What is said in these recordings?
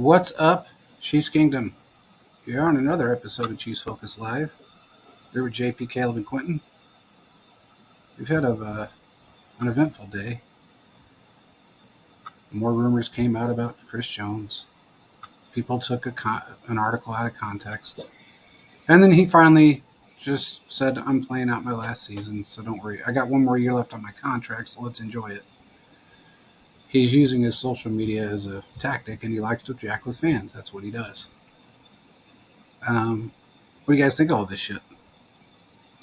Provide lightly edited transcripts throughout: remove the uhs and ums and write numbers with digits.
What's up, Chiefs Kingdom? You're on another episode of Chiefs Focus Live. Here with JP, Caleb, and Quentin. We've had an eventful day. More rumors came out about Chris Jones. People took an article out of context. And then he finally just said, I'm playing out my last season, so don't worry. I got one more year left on my contract, so let's enjoy it. He's using his social media as a tactic, and he likes to jack with fans. That's what he does. What do you guys think of all this shit?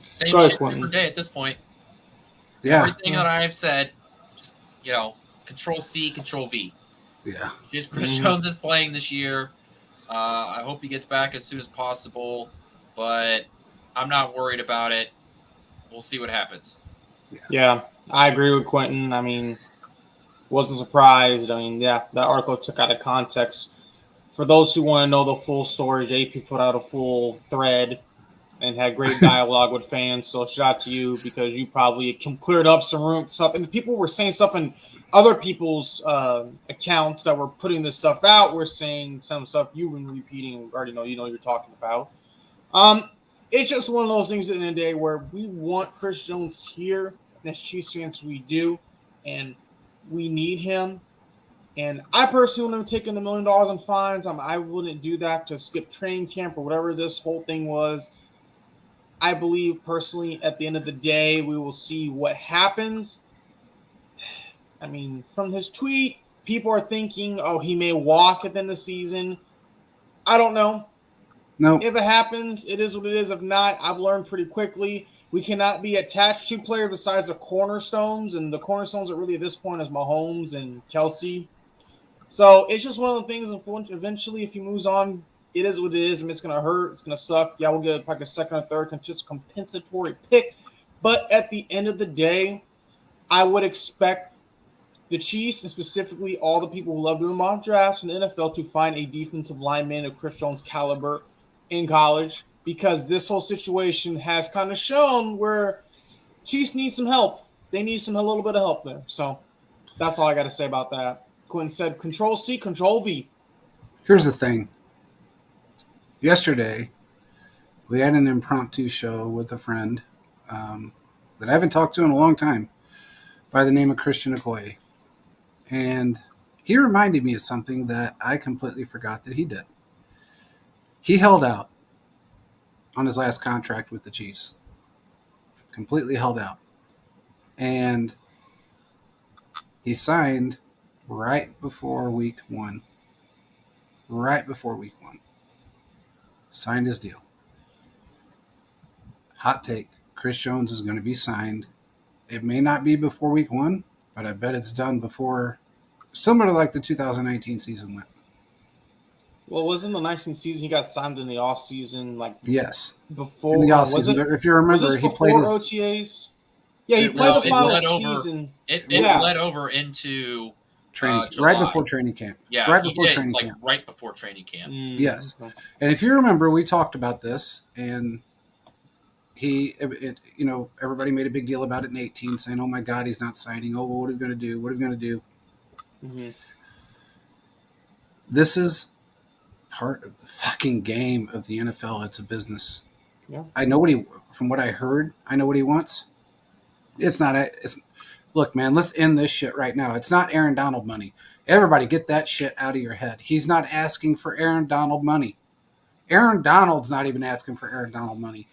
Same shit every day at this point. Yeah. Everything that I've said, just, Control C, Control V. Yeah. Just Chris Jones is playing this year. I hope he gets back as soon as possible, but I'm not worried about it. We'll see what happens. Yeah, I agree with Quentin. I mean, wasn't surprised. I mean, yeah, that article took out of context. For those who want to know the full story, JP put out a full thread and had great dialogue with fans. So shout out to you because you probably cleared up some stuff. And people were saying stuff in other people's accounts that were putting this stuff out. Were saying some stuff you've been repeating. Already know you're talking about. It's just one of those things at the end of the day where we want Chris Jones here. And as Chiefs fans, we do. And we need him. And I personally wouldn't have taken $1 million in fines. I wouldn't do that to skip training camp or whatever this whole thing was. I believe personally at the end of the day, we will see what happens. I mean, from his tweet, people are thinking, he may walk at the end of the season. I don't know. No. If it happens, it is what it is. If not, I've learned pretty quickly. We cannot be attached to players besides the cornerstones. And the cornerstones are really at this point is Mahomes and Kelsey. So it's just one of the things. Eventually, if he moves on, it is what it is. I mean, it's going to hurt. It's going to suck. Yeah, we'll get like a second or third compensatory pick. But at the end of the day, I would expect the Chiefs and specifically all the people who love doing mock drafts in the NFL to find a defensive lineman of Chris Jones' caliber in college because this whole situation has kind of shown where Chiefs need some help. They need a little bit of help there. So that's all I got to say about that. Quinn said, Control C, Control V. Here's the thing. Yesterday, we had an impromptu show with a friend that I haven't talked to in a long time by the name of Christian Okoye. And he reminded me of something that I completely forgot that he did. He held out on his last contract with the Chiefs. Completely held out. And he signed right before week one. Signed his deal. Hot take. Chris Jones is going to be signed. It may not be before week one, but I bet it's done before, similar to like the 2019 season went. Well, wasn't the 19 season he got signed in the off season? Yes, before in the off season. But if you remember, he played his OTAs. Yeah, he played the final season. It led over into training right before training camp. Yeah, right before training camp. Right before training camp. Yes, okay. And if you remember, we talked about this, and everybody made a big deal about it in 18, saying, "Oh my God, he's not signing. Oh, well, what are we going to do? What are we going to do?" Mm-hmm. This is part of the fucking game of the NFL. It's a business. Yeah. I know from what I heard, I know what he wants. Look, man, let's end this shit right now. It's not Aaron Donald money. Everybody get that shit out of your head. He's not asking for Aaron Donald money. Aaron Donald's not even asking for Aaron Donald money.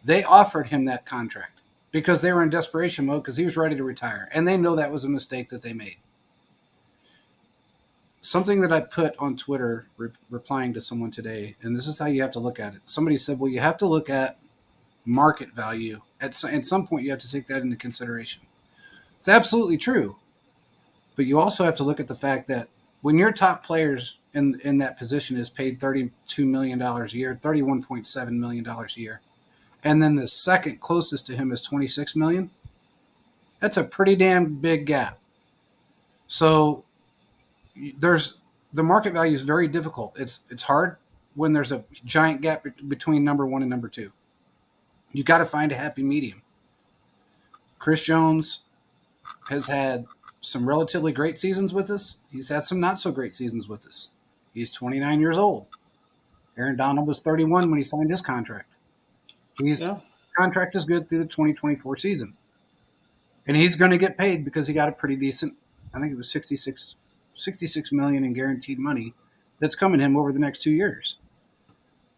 They offered him that contract because they were in desperation mode because he was ready to retire. And they know that was a mistake that they made. Something that I put on Twitter replying to someone today, and this is how you have to look at it. Somebody said, well, you have to look at market value. At some point, you have to take that into consideration. It's absolutely true. But you also have to look at the fact that when your top players in that position is paid $32 million a year, $31.7 million a year, and then the second closest to him is $26 million, that's a pretty damn big gap. So the market value is very difficult. It's hard when there's a giant gap between number one and number two. You got to find a happy medium. Chris Jones has had some relatively great seasons with us. He's had some not so great seasons with us. He's 29 years old. Aaron Donald was 31 when he signed his contract. His contract is good through the 2024 season. And he's going to get paid because he got a pretty decent, I think it was 66 million in guaranteed money that's coming to him over the next 2 years.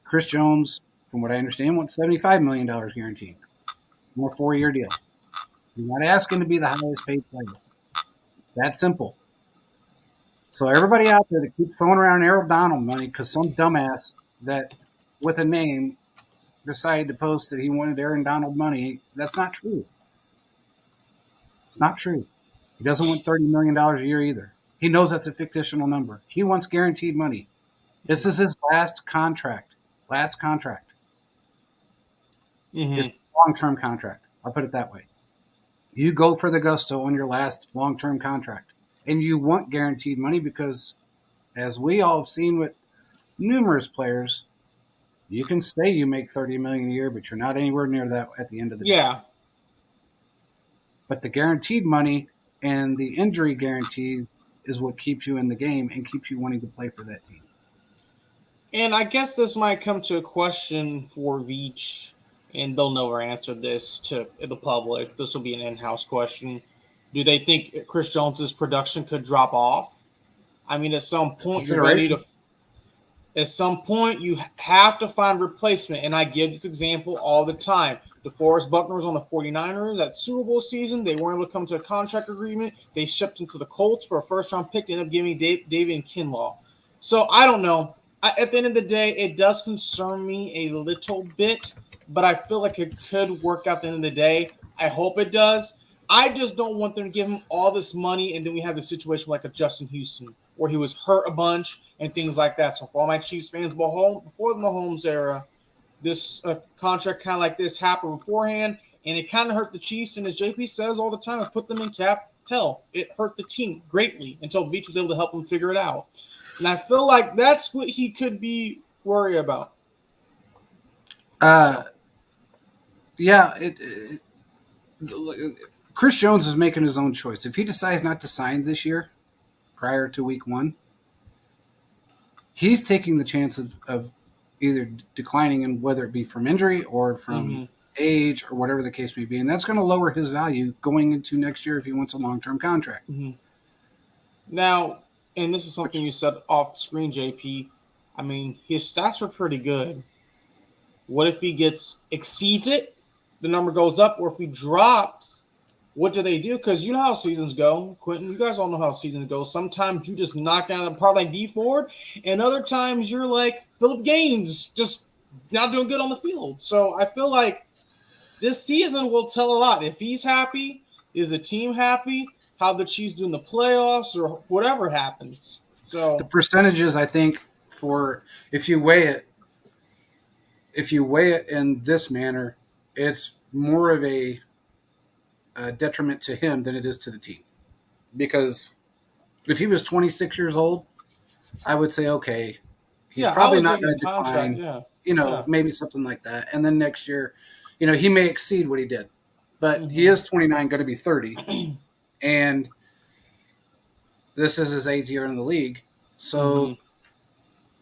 Chris Jones, from what I understand, wants $75 million guaranteed. More 4-year deal. You're not asking to be the highest paid player. That simple. So everybody out there that keeps throwing around Aaron Donald money because some dumbass that with a name decided to post that he wanted Aaron Donald money, that's not true. It's not true. He doesn't want $30 million a year either. He knows that's a fictional number. He wants guaranteed money. This is his last contract. Last contract. Mm-hmm. It's a long-term contract. I'll put it that way. You go for the gusto on your last long-term contract. And you want guaranteed money because, as we all have seen with numerous players, you can say you make $30 million a year, but you're not anywhere near that at the end of the day. Yeah. But the guaranteed money and the injury guarantee is what keeps you in the game and keeps you wanting to play for that team. And I guess this might come to a question for Veach, and they'll never answer this to the public. This will be an in-house question. Do they think Chris Jones's production could drop off? I mean, at some point you have to find replacement. And I give this example all the time. DeForest Buckner was on the 49ers. That Super Bowl season, they weren't able to come to a contract agreement. They shipped him to the Colts for a first-round pick to end up giving David Kinlaw. So I don't know. At the end of the day, it does concern me a little bit, but I feel like it could work out at the end of the day. I hope it does. I just don't want them to give him all this money, and then we have a situation like a Justin Houston, where he was hurt a bunch and things like that. So for all my Chiefs fans, before the Mahomes era, this contract kind of like this happened beforehand, and it kind of hurt the Chiefs. And as JP says all the time, it put them in cap hell. It hurt the team greatly until Veach was able to help them figure it out. And I feel like that's what he could be worried about. Chris Jones is making his own choice. If he decides not to sign this year, prior to week 1, he's taking the chance of either declining, and whether it be from injury or from age or whatever the case may be. And that's going to lower his value going into next year if he wants a long-term contract. Mm-hmm. Now, and this is something you said off the screen, JP. I mean, his stats were pretty good. What if he exceeds it, the number goes up, or if he drops, what do they do? Because you know how seasons go, Quentin. You guys all know how seasons go. Sometimes you just knock down the part like D Ford, and other times you're like Philip Gaines, just not doing good on the field. So I feel like this season will tell a lot. If he's happy, is the team happy? How the Chiefs do in the playoffs, or whatever happens. So the percentages, I think, for if you weigh it in this manner, it's more of a detriment to him than it is to the team. Because if he was 26 years old, I would say, okay, he's probably not going to decline. Maybe something like that. And then next year, he may exceed what he did. But he is 29, going to be 30. And this is his 8th year in the league. So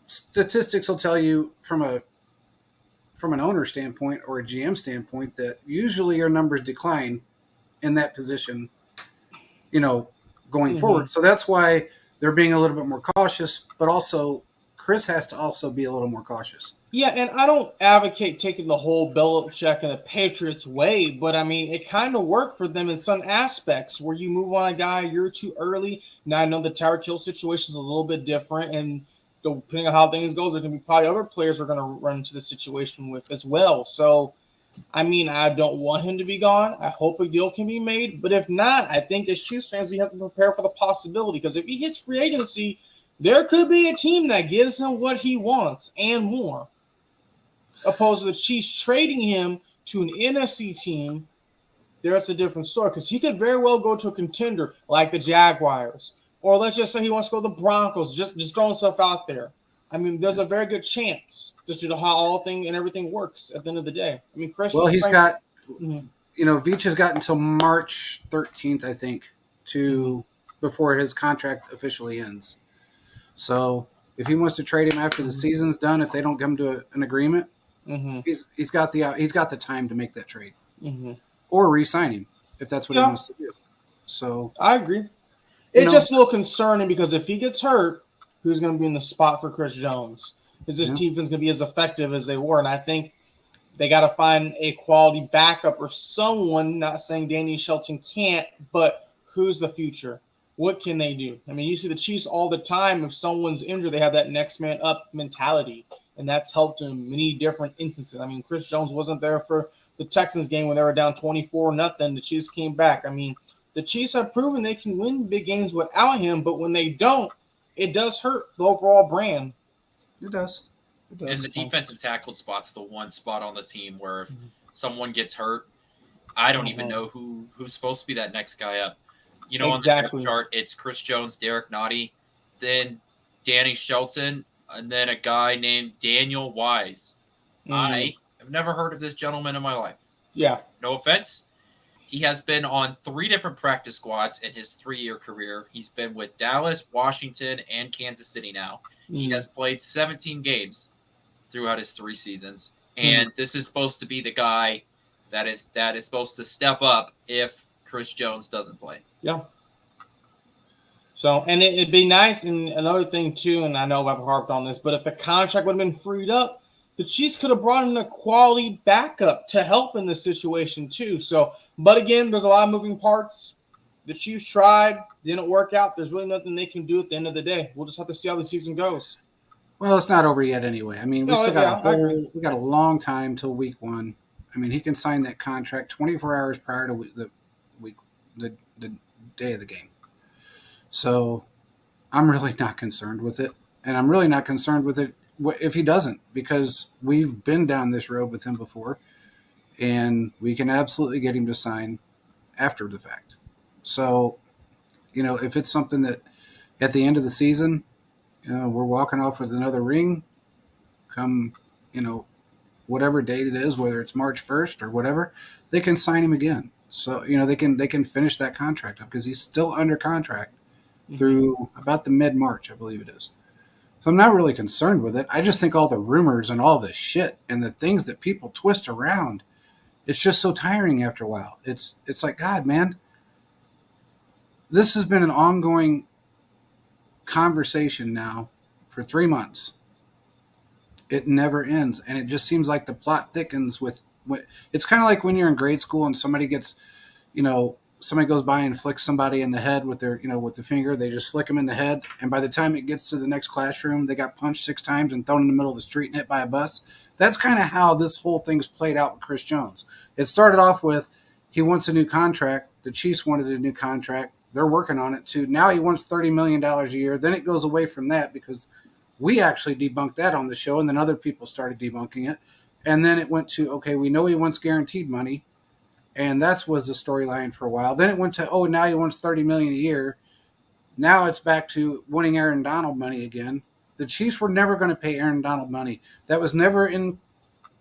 statistics will tell you from an owner standpoint or a GM standpoint that usually your numbers decline in that position, going forward. So that's why they're being a little bit more cautious, but also Chris has to also be a little more cautious. Yeah, and I don't advocate taking the whole Belichick and the Patriots way, but I mean, it kind of worked for them in some aspects where you move on a guy a year or two early. Now, I know the Tyreek Hill situation is a little bit different, and depending on how things go, there can be probably other players we're going to run into the situation with as well. So, I mean, I don't want him to be gone. I hope a deal can be made, but if not, I think as Chiefs fans, we have to prepare for the possibility, because if he hits free agency, there could be a team that gives him what he wants and more, opposed to the Chiefs trading him to an NFC team. There's a different story, because he could very well go to a contender like the Jaguars, or let's just say he wants to go to the Broncos, just throwing stuff out there. I mean, there's a very good chance just due to how all thing and everything works at the end of the day. I mean, Chris. Well, he's got, Veach has got until March 13th, I think, before his contract officially ends. So If he wants to trade him after the season's done, if they don't come to an agreement, he's got the time to make that trade or re-sign him if that's what he wants to do. So I agree. It's just a little concerning because if he gets hurt, who's going to be in the spot for Chris Jones? Is this defense going to be as effective as they were? And I think they got to find a quality backup or someone. Not saying Danny Shelton can't, but who's the future? What can they do? I mean, you see the Chiefs all the time. If someone's injured, they have that next man up mentality, and that's helped in many different instances. I mean, Chris Jones wasn't there for the Texans game when they were down 24-0. The Chiefs came back. I mean, the Chiefs have proven they can win big games without him, but when they don't, it does hurt the overall brand. It does. And the defensive tackle spot's the one spot on the team where if someone gets hurt, I don't even know who's supposed to be that next guy up. You know, on the depth chart, it's Chris Jones, Derek Nottie, then Danny Shelton, and then a guy named Daniel Wise. I have never heard of this gentleman in my life. Yeah. No offense. He has been on 3 different practice squads in his 3-year career. He's been with Dallas, Washington, and Kansas City now. He has played 17 games throughout his 3 seasons. And this is supposed to be the guy that is supposed to step up if Chris Jones doesn't play. Yeah. So, and it'd be nice, and another thing too, and I know I've harped on this, but if the contract would have been freed up, the Chiefs could have brought in a quality backup to help in this situation too. So, but again, there's a lot of moving parts. The Chiefs tried, didn't work out. There's really nothing they can do at the end of the day. We'll just have to see how the season goes. Well, it's not over yet anyway. I mean, we got a long time till week 1. I mean, he can sign that contract 24 hours prior to the day of the game. So I'm really not concerned with it. And I'm really not concerned with it if he doesn't, because we've been down this road with him before, and we can absolutely get him to sign after the fact. So, you know, if it's something that at the end of the season, you know, we're walking off with another ring come, you know, whatever date it is, whether it's March 1st or whatever, they can sign him again. So, you know, they can finish that contract up because he's still under contract through about the mid-March, I believe it is. So I'm not really concerned with it. I just think all the rumors and all the shit and the things that people twist around, it's just so tiring after a while. It's like, God, man, this has been an ongoing conversation now for 3 months. It never ends, and it just seems like the plot thickens with it's kind of like when you're in grade school and somebody gets, you know, somebody goes by and flicks somebody in the head with their, you know, with the finger. They just flick them in the head, and by the time it gets to the next classroom, they got punched 6 times and thrown in the middle of the street and hit by a bus. That's kind of how this whole thing's played out with Chris Jones. It started off with he wants a new contract. The Chiefs wanted a new contract. They're working on it too. Now he wants $30 million a year. Then it goes away from that because we actually debunked that on the show, and then other people started debunking it. And then it went to, okay, we know he wants guaranteed money, and that was the storyline for a while. Then it went to, oh, now he wants $30 million a year. Now it's back to wanting Aaron Donald money again. The Chiefs were never going to pay Aaron Donald money. That was never in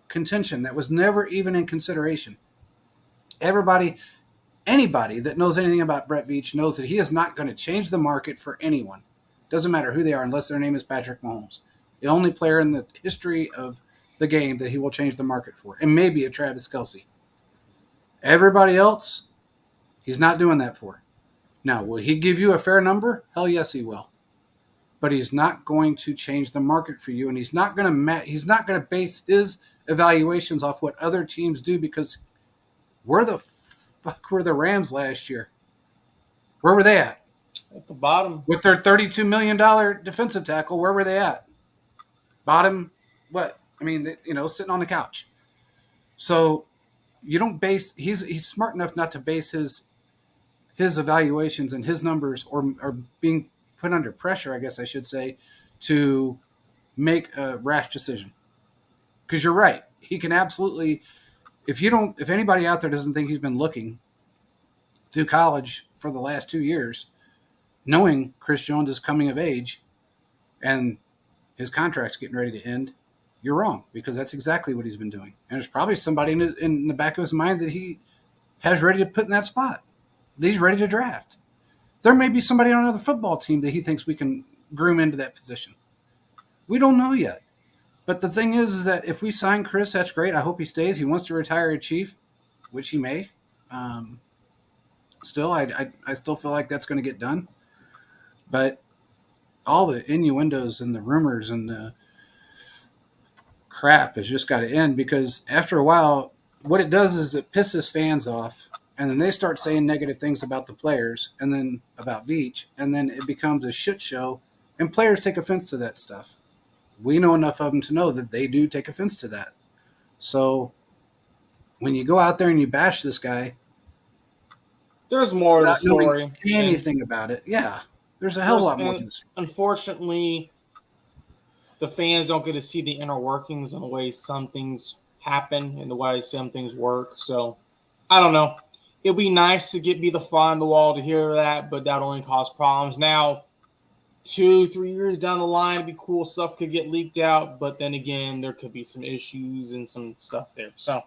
contention. That was never even in consideration. Anybody that knows anything about Brett Veach knows that he is not going to change the market for anyone. Doesn't matter who they are, unless their name is Patrick Mahomes. The only player in the history of the game that he will change the market for, and maybe a Travis Kelce. Everybody else, he's not doing that for. Now, will he give you a fair number? Hell yes, he will. But he's not going to change the market for you, and he's not going to base his evaluations off what other teams do, because where the fuck were the Rams last year? Where were they at? At the bottom. With their $32 million defensive tackle, where were they at? Bottom, what? I mean, you know, sitting on the couch. So you don't base – he's smart enough not to base his evaluations and his numbers or being put under pressure, I guess I should say, to make a rash decision. Because you're right. He can absolutely – if anybody out there doesn't think he's been looking through college for the last 2 years, knowing Chris Jones is coming of age and his contract's getting ready to end, you're wrong, because that's exactly what he's been doing. And there's probably somebody in the back of his mind that he has ready to put in that spot, that he's ready to draft. There may be somebody on another football team that he thinks we can groom into that position. We don't know yet. But the thing is that if we sign Chris, that's great. I hope he stays. He wants to retire a Chief, which he may. Still, I still feel like that's going to get done. But all the innuendos and the rumors and the crap has just got to end, because after a while, what it does is it pisses fans off, and then they start saying negative things about the players and then about Veach, and then it becomes a shit show, and players take offense to that stuff. We know enough of them to know that they do take offense to that. So when you go out there and you bash this guy, there's more to the story. Anything about it, yeah. There's a hell of a lot more to the story. Unfortunately, the fans don't get to see the inner workings and the way some things happen and the way some things work. So I don't know. It'd be nice to be the fly on the wall to hear that, but that only cause problems. Now, 2-3 years down the line, it'd be cool. Stuff could get leaked out, but then again, there could be some issues and some stuff there. So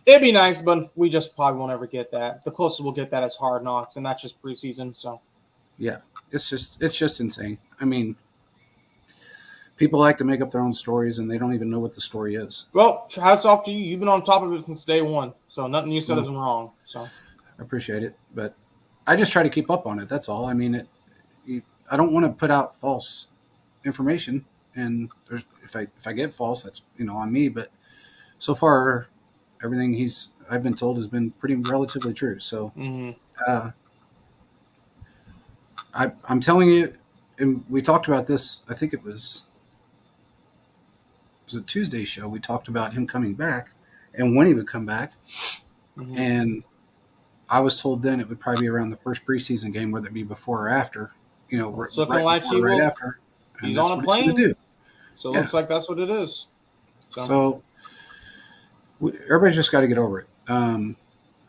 it'd be nice, but we just probably won't ever get that. The closest we'll get that is Hard Knocks, and that's just preseason. So yeah, it's just insane. I mean, people like to make up their own stories, and they don't even know what the story is. Well, hats off to you. You've been on top of it since day one, so nothing you said has been wrong. So I appreciate it, but I just try to keep up on it. That's all. I mean, I don't want to put out false information, and if I get false, that's on me. But so far, everything I've been told has been pretty relatively true. So I'm telling you, and we talked about this. I think it was a Tuesday show. We talked about him coming back and when he would come back, and I was told then it would probably be around the first preseason game, whether it be before or after. It's looking like right after. He's on a plane. So it looks like that's what it is. So everybody's just got to get over it.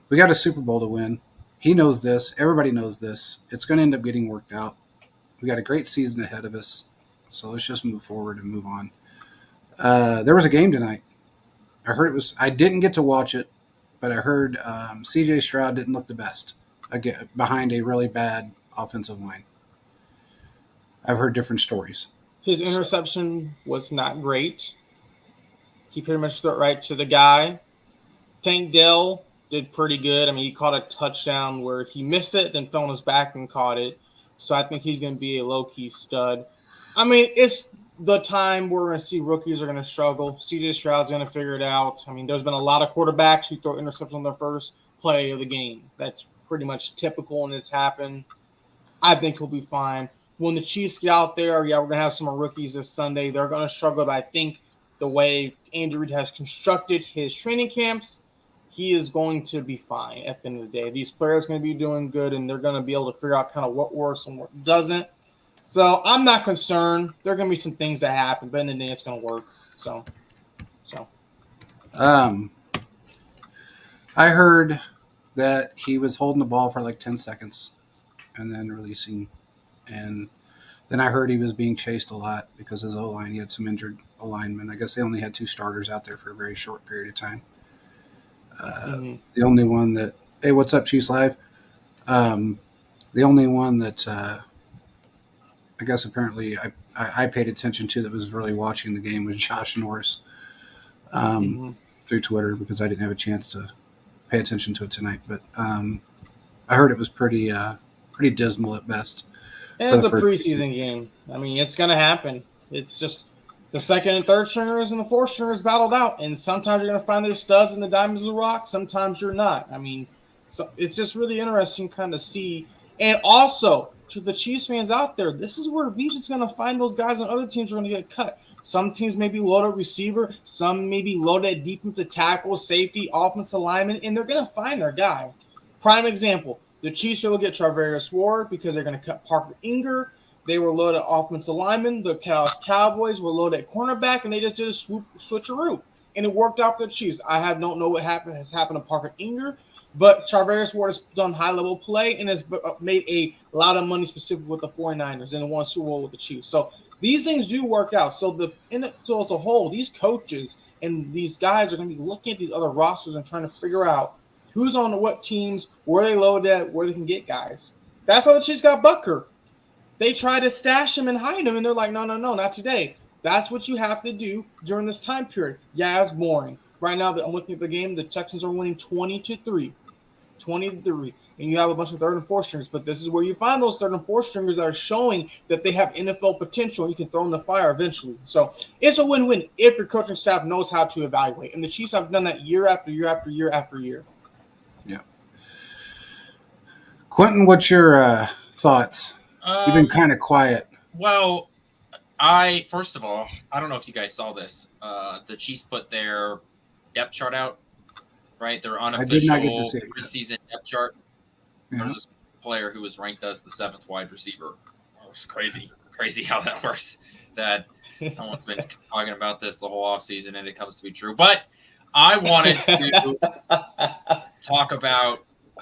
We got a Super Bowl to win. He knows this. Everybody knows this. It's going to end up getting worked out. We got a great season ahead of us. So let's just move forward and move on. There was a game tonight. I didn't get to watch it, but I heard CJ Stroud didn't look the best behind a really bad offensive line. I've heard different stories. His interception was not great. He pretty much threw it right to the guy. Tank Dell did pretty good. I mean, he caught a touchdown where he missed it, then fell on his back and caught it. So I think he's going to be a low-key stud. I mean, it's the time where we're going to see rookies are going to struggle. CJ Stroud's going to figure it out. I mean, there's been a lot of quarterbacks who throw interceptions on their first play of the game. That's pretty much typical, and it's happened. I think he'll be fine. When the Chiefs get out there, we're going to have some more rookies this Sunday. They're going to struggle, but I think the way Andy Reid has constructed his training camps, he is going to be fine at the end of the day. These players are going to be doing good, and they're going to be able to figure out kind of what works and what doesn't. So I'm not concerned. There are going to be some things that happen, but in the day, it's going to work. So. I heard that he was holding the ball for like 10 seconds and then releasing. And then I heard he was being chased a lot because his O-line, he had some injured alignment. I guess they only had 2 starters out there for a very short period of time. The only one that, hey, what's up, Chiefs Live? The only one that I guess apparently I paid attention to that was really watching the game was Josh Norris through Twitter, because I didn't have a chance to pay attention to it tonight. But I heard it was pretty dismal at best. And it's a preseason game. I mean, it's going to happen. It's just the second and third stringers and the fourth stringers battled out. And sometimes you're going to find the studs and the diamonds of the rock. Sometimes you're not. I mean, so it's just really interesting kind of see. And also, to the Chiefs fans out there, this is where Veach is going to find those guys on other teams are going to get cut. Some teams may be loaded at receiver. Some may be loaded at defensive tackle, safety, offensive lineman, and they're going to find their guy. Prime example. The Chiefs will get Charvarius Ward because they're going to cut Parker Inger. They were loaded at offensive lineman. The Dallas Cowboys were loaded at cornerback, and they just did a switcheroo. And it worked out for the Chiefs. Don't know what has happened to Parker Inger, but Charvarius Ward has done high-level play and has made a lot of money specifically with the 49ers and won Super Bowl with the Chiefs. So these things do work out. So as a whole, these coaches and these guys are going to be looking at these other rosters and trying to figure out who's on what teams, where they load at, where they can get guys. That's how the Chiefs got Butker. They tried to stash him and hide him, and they're like, no, not today. That's what you have to do during this time period. Yeah, it's boring. Right now, I'm looking at the game. The Texans are winning 20-3. 20-3. And you have a bunch of third and fourth stringers, but this is where you find those third and fourth stringers that are showing that they have NFL potential and you can throw in the fire eventually. So it's a win-win if your coaching staff knows how to evaluate. And the Chiefs have done that year after year after year after year. Yeah. Quentin, what's your thoughts? You've been kind of quiet. Well, first of all, I don't know if you guys saw this. The Chiefs put their depth chart out, right? Their unofficial preseason depth chart. Yeah. There's a player who was ranked as the 7th wide receiver. Oh, it's crazy how that works. That someone's been talking about this the whole offseason and it comes to be true. But I wanted to talk about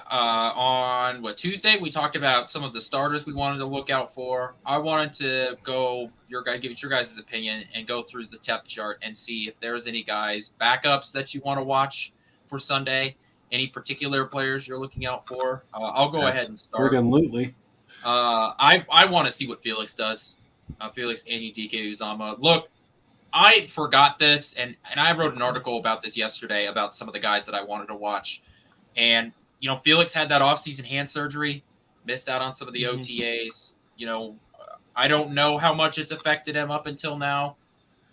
on Tuesday we talked about some of the starters we wanted to look out for. I wanted to give your guys' opinion and go through the depth chart and see if there's any guys backups that you want to watch for Sunday. Any particular players you're looking out for? I'll go ahead and start. Absolutely. I want to see what Felix does. Felix Anudike-Uzomah. Look, I forgot this, and I wrote an article about this yesterday about some of the guys that I wanted to watch. And, Felix had that offseason hand surgery, missed out on some of the OTAs. I don't know how much it's affected him up until now,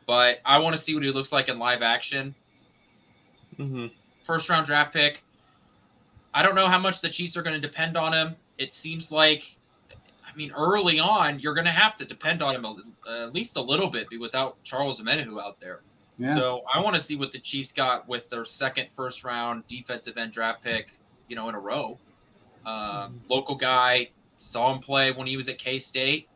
but I want to see what he looks like in live action. Mm-hmm. First-round draft pick. I don't know how much the Chiefs are going to depend on him. It seems like, early on, you're going to have to depend on him at least a little bit without Charles Omenihu out there. Yeah. So I want to see what the Chiefs got with their second first-round defensive end draft pick, in a row. Local guy, saw him play when he was at K-State.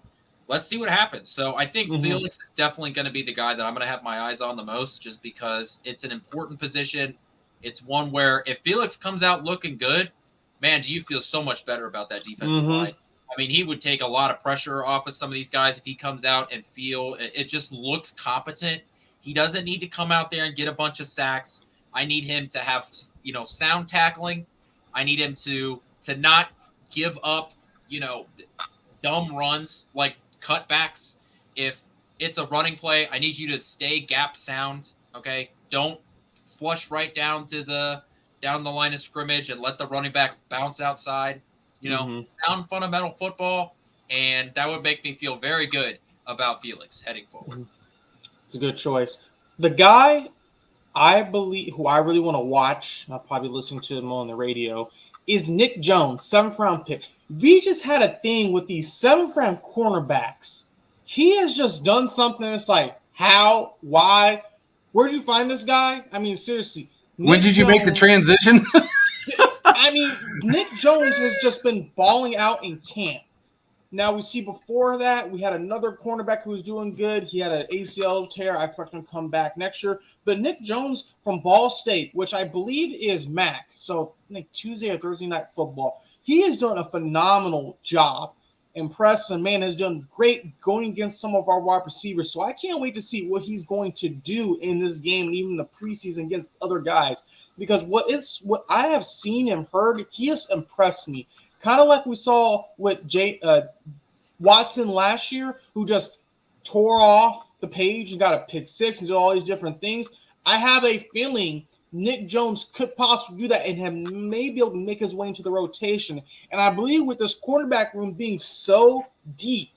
Let's see what happens. So I think Felix is definitely going to be the guy that I'm going to have my eyes on the most just because it's an important position. It's one where if Felix comes out looking good, man, do you feel so much better about that defensive line? He would take a lot of pressure off of some of these guys if he comes out and it just looks competent. He doesn't need to come out there and get a bunch of sacks. I need him to have, sound tackling. I need him to not give up, dumb runs like cutbacks. If it's a running play, I need you to stay gap sound, okay? Don't flush right down the line of scrimmage and let the running back bounce outside. Sound fundamental football, and that would make me feel very good about Felix heading forward. It's a good choice. The guy I believe who I really want to watch, I'll probably listen to him on the radio, is Nick Jones, 7th-round pick. We just had a thing with these 7th-round cornerbacks. He has just done something that's like, how, why, where did you find this guy? Seriously. When did you make the transition? Nick Jones has just been balling out in camp. Now, we see before that, we had another cornerback who was doing good. He had an ACL tear. I expect him to come back next year. But Nick Jones from Ball State, which I believe is MAC, so I think Tuesday or Thursday Night Football, he has done a phenomenal job. Preston, man, has done great going against some of our wide receivers. So I can't wait to see what he's going to do in this game, even the preseason against other guys. Because what I have seen and heard, he has impressed me. Kind of like we saw with Watson last year, who just tore off the page and got a pick six and did all these different things. I have a feeling Nick Jones could possibly do that and may be able to make his way into the rotation. And I believe with this quarterback room being so deep,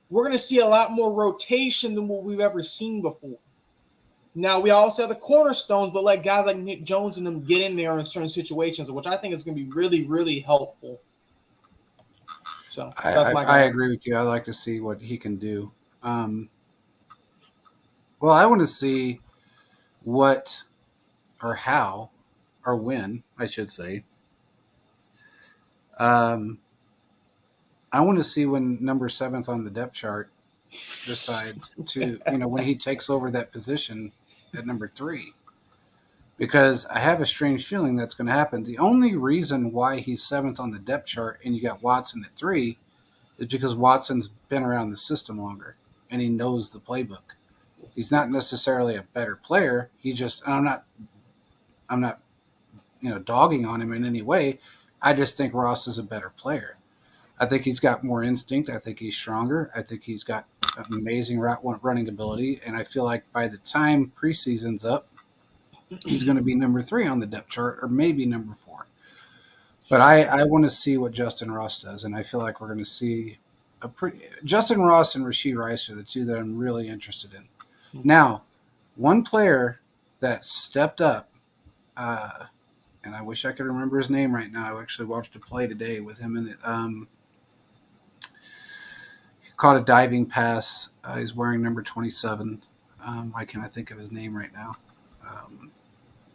we're going to see a lot more rotation than what we've ever seen before. Now, we also have the cornerstones, but let guys like Nick Jones and them get in there in certain situations, which I think is going to be really, really helpful. So that's my I agree with you. I like to see what he can do. Well, I want to see what or how or when, I should say. I want to see when number 7th on the depth chart decides to, when he takes over that position at number 3. Because I have a strange feeling that's going to happen. The only reason why he's 7th on the depth chart and you got Watson at 3 is because Watson's been around the system longer and he knows the playbook. He's not necessarily a better player. He just, I'm not, dogging on him in any way. I just think Ross is a better player. I think he's got more instinct. I think he's stronger. I think he's got amazing running ability, and I feel like by the time preseason's up, he's going to be number 3 on the depth chart, or maybe number 4. But I want to see what Justin Ross does, and I feel like we're going to see Justin Ross and Rashee Rice are the two that I'm really interested in. Now, one player that stepped up, and I wish I could remember his name right now. I actually watched a play today with him in it. Caught a diving pass. He's wearing number 27. Why can't I think of his name right now?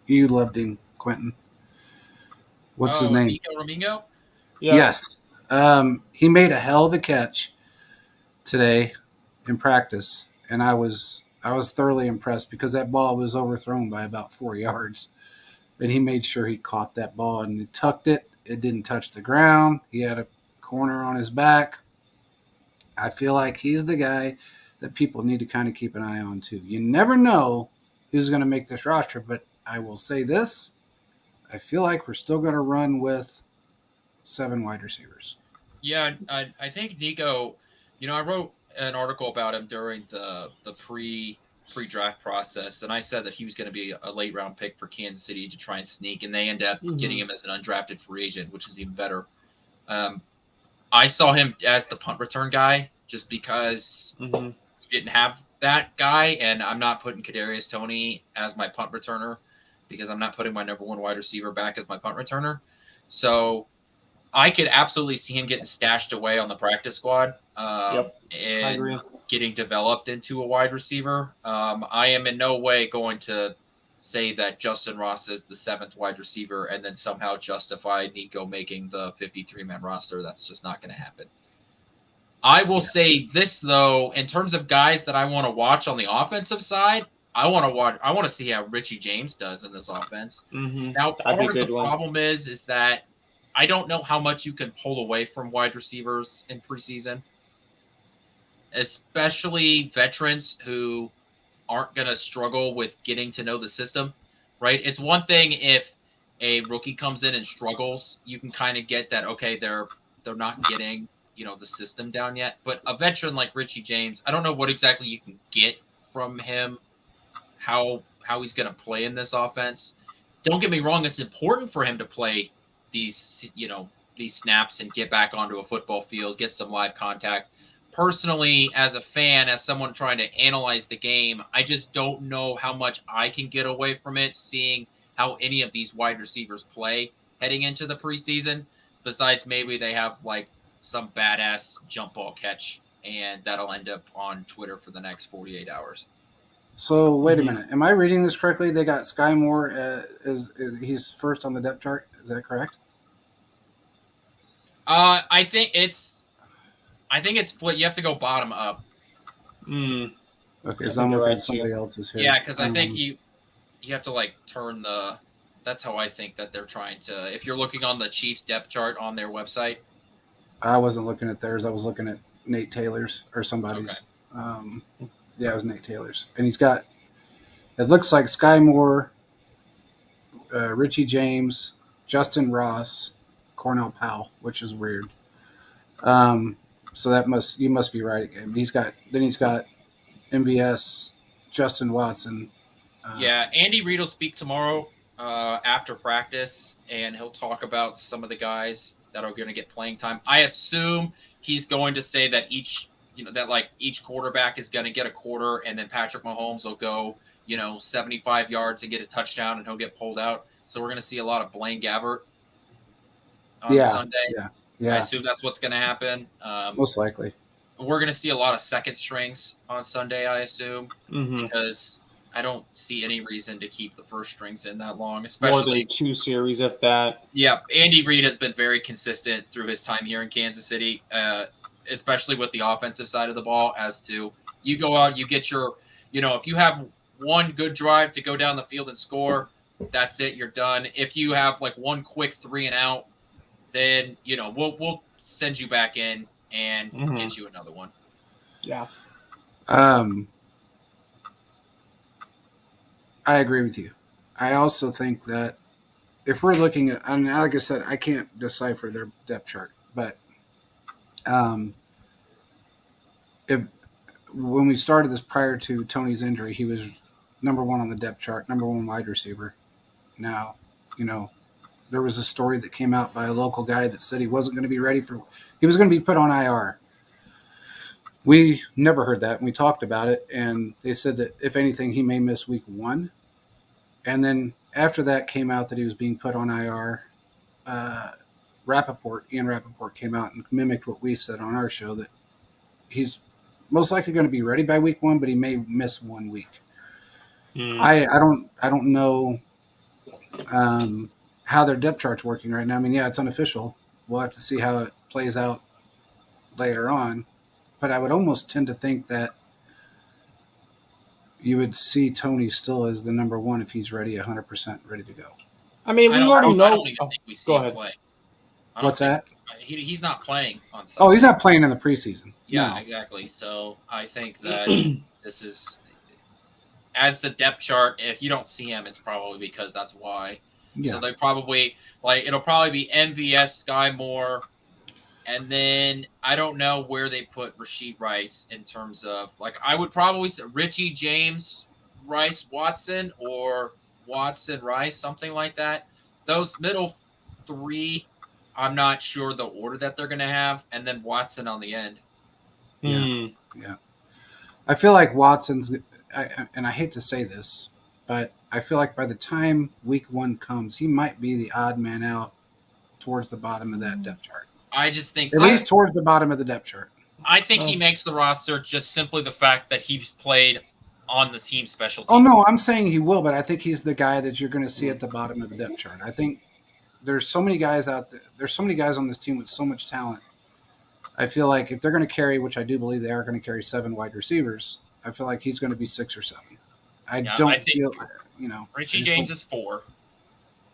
You loved him, Quentin. What's his name? Nico Romingo? Yeah. Yes. He made a hell of a catch today in practice, and I was thoroughly impressed because that ball was overthrown by about 4 yards, and he made sure he caught that ball and he tucked it. It didn't touch the ground. He had a corner on his back. I feel like he's the guy that people need to kind of keep an eye on too. You never know who's going to make this roster, but I will say this. I feel like we're still going to run with 7 wide receivers. Yeah, I think Nico, I wrote an article about him during the pre-draft process, and I said that he was going to be a late round pick for Kansas City to try and sneak, and they end up getting him as an undrafted free agent, which is even better. I saw him as the punt return guy just because we didn't have that guy, and I'm not putting Kadarius Toney as my punt returner because I'm not putting my number 1 wide receiver back as my punt returner. So I could absolutely see him getting stashed away on the practice squad and getting developed into a wide receiver. I am in no way going to say that Justin Ross is the 7th wide receiver and then somehow justify Nico making the 53-man roster. That's just not going to happen. I will say this, though, in terms of guys that I want to watch on the offensive side, I want to see how Richie James does in this offense. Now, part of the problem is that I don't know how much you can pull away from wide receivers in preseason, especially veterans who aren't going to struggle with getting to know the system, right? It's one thing if a rookie comes in and struggles, you can kind of get that, okay, they're not getting, the system down yet. But a veteran like Richie James, I don't know what exactly you can get from him, how he's going to play in this offense. Don't get me wrong, it's important for him to play these snaps and get back onto a football field, get some live contact. Personally, as a fan, as someone trying to analyze the game, I just don't know how much I can get away from it, seeing how any of these wide receivers play heading into the preseason, besides maybe they have like some badass jump ball catch, and that'll end up on Twitter for the next 48 hours. So wait a minute. Am I reading this correctly? They got Sky Moore he's first on the depth chart. Is that correct? I think it's split. You have to go bottom up. Okay, so I'm looking at somebody else's here. Yeah, because I think you have to like turn the. That's how I think that they're trying to. If you're looking on the Chiefs depth chart on their website, I wasn't looking at theirs. I was looking at Nate Taylor's or somebody's. Okay. Yeah, it was Nate Taylor's, and he's got. It looks like Sky Moore, Richie James, Justin Ross, Cornell Powell, which is weird. So you must be right again. He's got MVS, Justin Watson. Andy Reid will speak tomorrow after practice, and he'll talk about some of the guys that are going to get playing time. I assume he's going to say that each quarterback is going to get a quarter, and then Patrick Mahomes will go 75 yards and get a touchdown, and he'll get pulled out. So we're going to see a lot of Blaine Gabbert on Sunday. Yeah. I assume that's what's going to happen. Most likely. We're going to see a lot of second strings on Sunday, I assume, because I don't see any reason to keep the first strings in that long, especially more than 2 series, if that. Yeah, Andy Reid has been very consistent through his time here in Kansas City, especially with the offensive side of the ball, as to you go out, you get your, if you have one good drive to go down the field and score, that's it, you're done. If you have like one quick 3 and out, then we'll send you back in and get you another one. Yeah. I agree with you. I also think that if we're looking at, like I said, I can't decipher their depth chart, but if when we started this prior to Tony's injury, he was number one on the depth chart, number one wide receiver. Now, there was a story that came out by a local guy that said he wasn't going to be ready he was going to be put on IR. We never heard that, and we talked about it, and they said that if anything, he may miss week 1. And then after that came out that he was being put on IR, Ian Rappaport came out and mimicked what we said on our show, that he's most likely going to be ready by week 1, but he may miss 1 week. I don't know how their depth chart's working right now. I mean, yeah, it's unofficial. We'll have to see how it plays out later on. But I would almost tend to think that you would see Tony still as the number one if he's ready, 100% ready to go. I mean, we already know. I don't even think we see him play. What's that? He's not playing on Sunday. Oh, he's not playing in the preseason. Yeah, no. Exactly. So I think that this is, as the depth chart, if you don't see him, it's probably because that's why. Yeah. So they probably, it'll probably be MVS, Sky Moore, and then I don't know where they put Rashee Rice in terms of, I would probably say Richie James, Rice Watson, or Watson Rice, something like that. Those middle 3, I'm not sure the order that they're going to have, and then Watson on the end. Yeah. I feel like Watson's, and I hate to say this, but I feel like by the time week 1 comes, he might be the odd man out towards the bottom of that depth chart. I just think at least towards the bottom of the depth chart. I think he makes the roster just simply the fact that he's played on the team special teams. Oh no, I'm saying he will, but I think he's the guy that you're going to see at the bottom of the depth chart. I think there's so many guys out there. There's so many guys on this team with so much talent. I feel like if they're going to carry, which I do believe they are going to carry 7 wide receivers, I feel like he's going to be 6 or 7. I feel, Richie James is 4.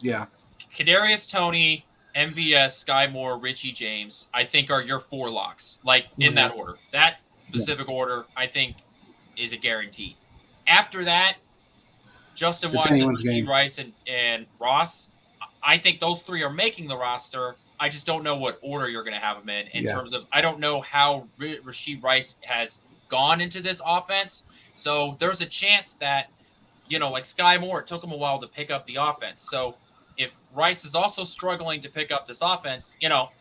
Yeah. Kadarius Toney, MVS, Sky Moore, Richie James, I think are your 4 locks, in that order. That specific order, I think, is a guarantee. After that, Justin Watson, Rashee Rice, and Ross, I think those 3 are making the roster. I just don't know what order you're going to have them in terms of, I don't know how Rashee Rice has gone into this offense. So there's a chance that, Sky Moore, it took him a while to pick up the offense. So if Rice is also struggling to pick up this offense,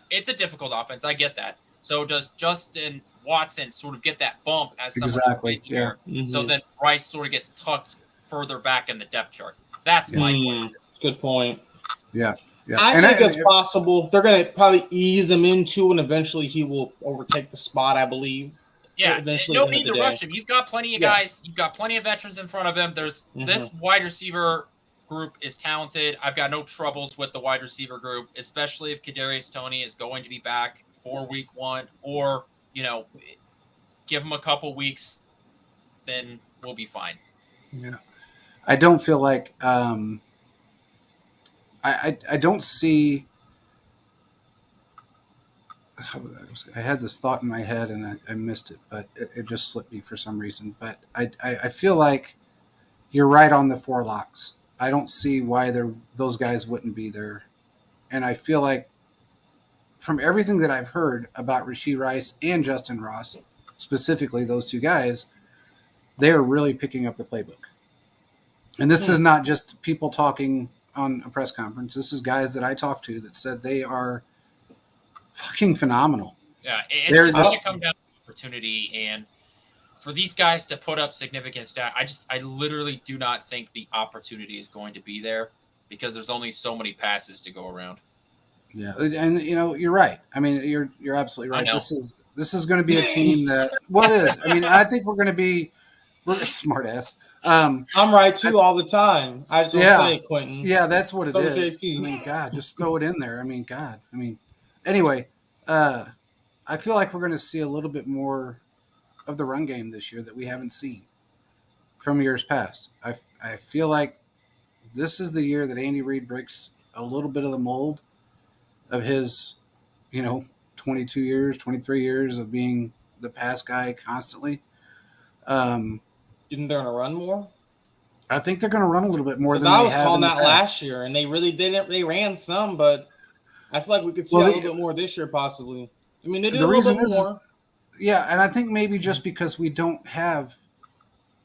it's a difficult offense. I get that. So does Justin Watson sort of get that bump as someone here? Mm-hmm. So then Rice sort of gets tucked further back in the depth chart. That's my question. Good point. Yeah. I think it's possible. They're going to probably ease him into, and eventually he will overtake the spot, I believe. Yeah, no need to rush him. You've got plenty of guys. You've got plenty of veterans in front of him. There's this wide receiver group is talented. I've got no troubles with the wide receiver group, especially if Kadarius Toney is going to be back for week 1, or give him a couple weeks, then we'll be fine. Yeah, I don't feel like I don't see. I had this thought in my head and I missed it, but it just slipped me for some reason. But I feel like you're right on the 4 locks. I don't see why those guys wouldn't be there. And I feel like from everything that I've heard about Rashee Rice and Justin Ross, specifically those 2 guys, they are really picking up the playbook. And this is not just people talking on a press conference. This is guys that I talked to that said they are fucking phenomenal. Yeah, it's just going to come down to opportunity, and for these guys to put up significant stats, I literally do not think the opportunity is going to be there because there's only so many passes to go around. Yeah, and you're right. I mean, you're absolutely right. This is going to be a team that it is. I mean, I think we're smart ass. I'm right too all the time. I just want to say it, Quentin. Yeah, that's what it is. JP. I mean, God, just throw it in there. I mean, God. I mean, anyway, I feel like we're going to see a little bit more of the run game this year that we haven't seen from years past. I feel like this is the year that Andy Reid breaks a little bit of the mold of his, 22 years, 23 years of being the pass guy constantly. Isn't they going to run more? I think they're going to run a little bit more than I was calling that last year, and they really didn't. They ran some, but I feel like we could see a little bit more this year, possibly. I mean, they did a little bit more. Yeah, and I think maybe just because we don't have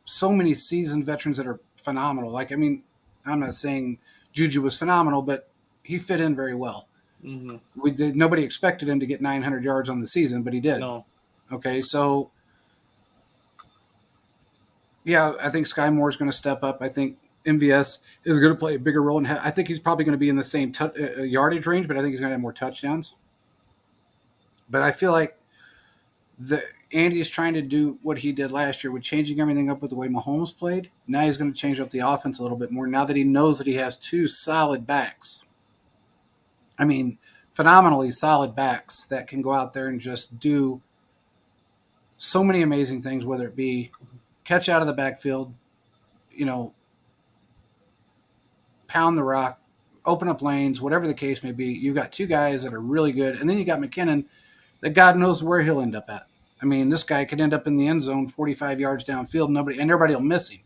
so many seasoned veterans that are phenomenal. Like, I mean, I'm not saying Juju was phenomenal, but he fit in very well. Mm-hmm. Nobody expected him to get 900 yards on the season, but he did. No. Okay, so yeah, I think Sky Moore is going to step up. I think MVS is going to play a bigger role, and I think he's probably going to be in the same yardage range, but I think he's going to have more touchdowns. But I feel like Andy is trying to do what he did last year with changing everything up with the way Mahomes played. Now he's going to change up the offense a little bit more now that he knows that he has two solid backs. I mean, phenomenally solid backs that can go out there and just do so many amazing things, whether it be catch out of the backfield, pound the rock, open up lanes, whatever the case may be. You've got two guys that are really good. And then you got McKinnon that God knows where he'll end up at. I mean, this guy could end up in the end zone 45 yards downfield, and everybody will miss him.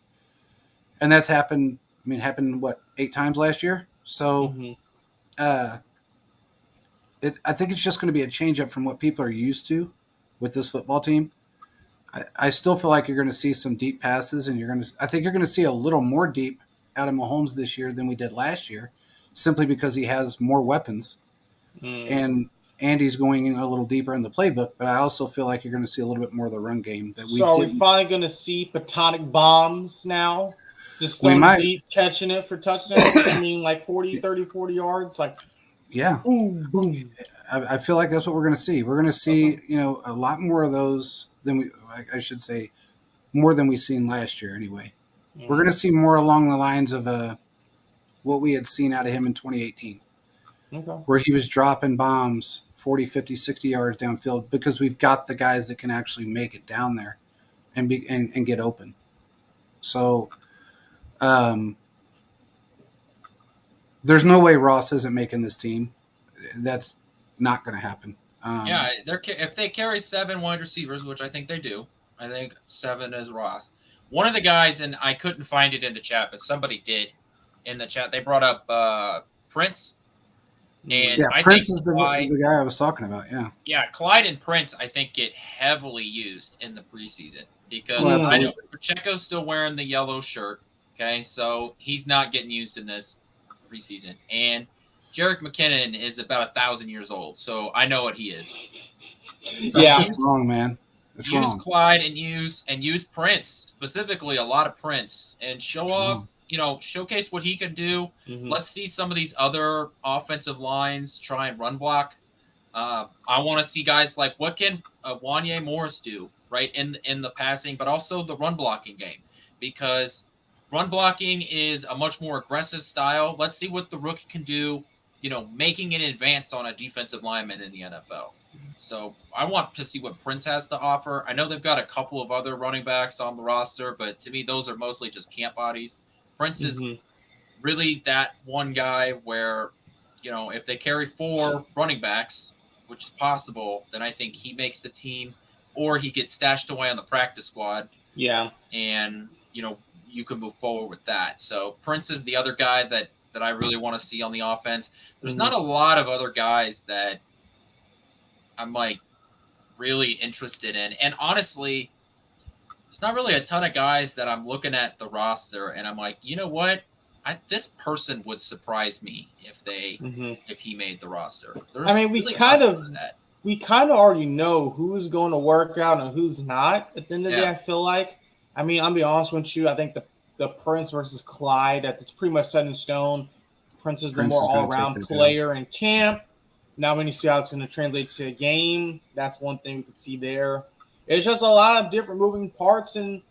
And that's happened, what, 8 times last year? So I think it's just going to be a change up from what people are used to with this football team. I still feel like you're going to see some deep passes, and I think you're going to see a little more deep out of Mahomes this year than we did last year, simply because he has more weapons. And Andy's going in a little deeper in the playbook, but I also feel like you're going to see a little bit more of the run game. So are we finally going to see Platonic bombs now? Just throwing deep, catching it for touchdowns? I mean, like 40 yards? Like, yeah. Boom, boom. I feel like that's what we're going to see. We're going to see, a lot more of those than more than we've seen last year anyway. Mm-hmm. We're going to see more along the lines of what we had seen out of him in 2018, where he was dropping bombs 40, 50, 60 yards downfield because we've got the guys that can actually make it down there and get open. So there's no way Ross isn't making this team. That's not going to happen. If they carry 7 wide receivers, which I think they do, I think 7 is Ross. One of the guys, and I couldn't find it in the chat, but somebody did in the chat. They brought up Prince. And I Prince think is the guy I was talking about. Yeah, Clyde and Prince, I think, get heavily used in the preseason because I know Pacheco's still wearing the yellow shirt. Okay, so he's not getting used in this preseason, and Jerick McKinnon is about 1,000 years old, so I know what he is. So it's wrong, man. Use Clyde and use Prince, specifically a lot of Prince, and show off. Showcase what he can do. Mm-hmm. Let's see some of these other offensive lines try and run block. I want to see guys like what can Wanya Morris do, right, in the passing, but also the run blocking game, because run blocking is a much more aggressive style. Let's see what the rookie can do, making an advance on a defensive lineman in the NFL. So I want to see what Prince has to offer. I know they've got a couple of other running backs on the roster, but to me, those are mostly just camp bodies. Prince is really that one guy where, if they carry 4 running backs, which is possible, then I think he makes the team, or he gets stashed away on the practice squad. Yeah. And, you can move forward with that. So Prince is the other guy that I really want to see on the offense. There's not a lot of other guys that I'm really interested in. And honestly, there's not really a ton of guys that I'm looking at the roster and I'm like, you know what? This person would surprise me if he made the roster. We kind of already know who's going to work out and who's not at the end of the day, I feel like. I'll be honest with you. I think the Prince versus Clyde, it's pretty much set in stone. Prince is the more all-around player in camp. Now we need to see how it's going to translate to a game. That's one thing we could see there. It's just a lot of different moving parts, and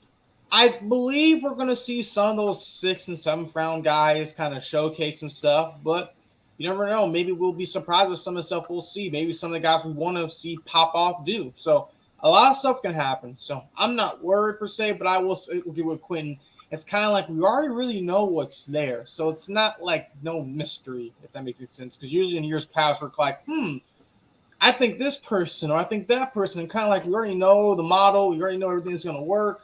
I believe we're going to see some of those 6th and 7th round guys kind of showcase some stuff, but you never know. Maybe we'll be surprised with some of the stuff we'll see. Maybe some of the guys we want to see pop off do. So a lot of stuff can happen. So I'm not worried per se, but I will give with Quentin. It's kind of like we already really know what's there. So it's not like no mystery, if that makes sense. Because usually in years past, we're like, I think this person or I think that person. Kind of like we already know the model. We already know everything's going to work.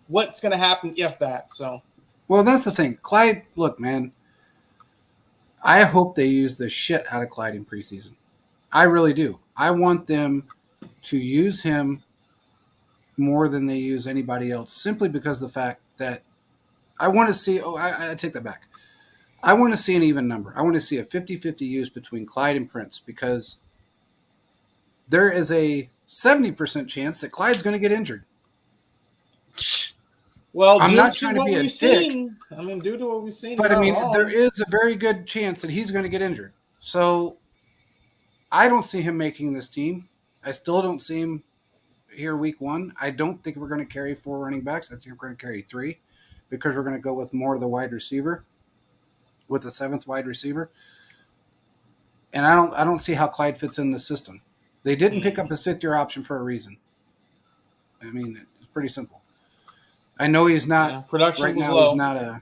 What's going to happen if that? So, well, that's the thing. Clyde, look, man, I hope they use the shit out of Clyde in preseason. I really do. I want them to use him more than they use anybody else, simply because of the fact that I want to see. Oh, I take that back. I want to see an even number. I want to see a 50-50 use between Clyde and Prince, because there is a 70% chance that Clyde's going to get injured. Well, I'm due not to trying to what be a we've dick, seen, I mean, due to what we've seen, but you're I mean, not wrong. there is a very good chance that he's going to get injured. So I don't see him making this team. I still don't see him here week one. I don't think we're going to carry 4 running backs. I think we're going to carry 3, because we're going to go with more of the wide receiver, with the 7th wide receiver. And I don't see how Clyde fits in the system. They didn't pick up his 5th-year option for a reason. I mean, it's pretty simple. I know he's not production right was now. low. He's not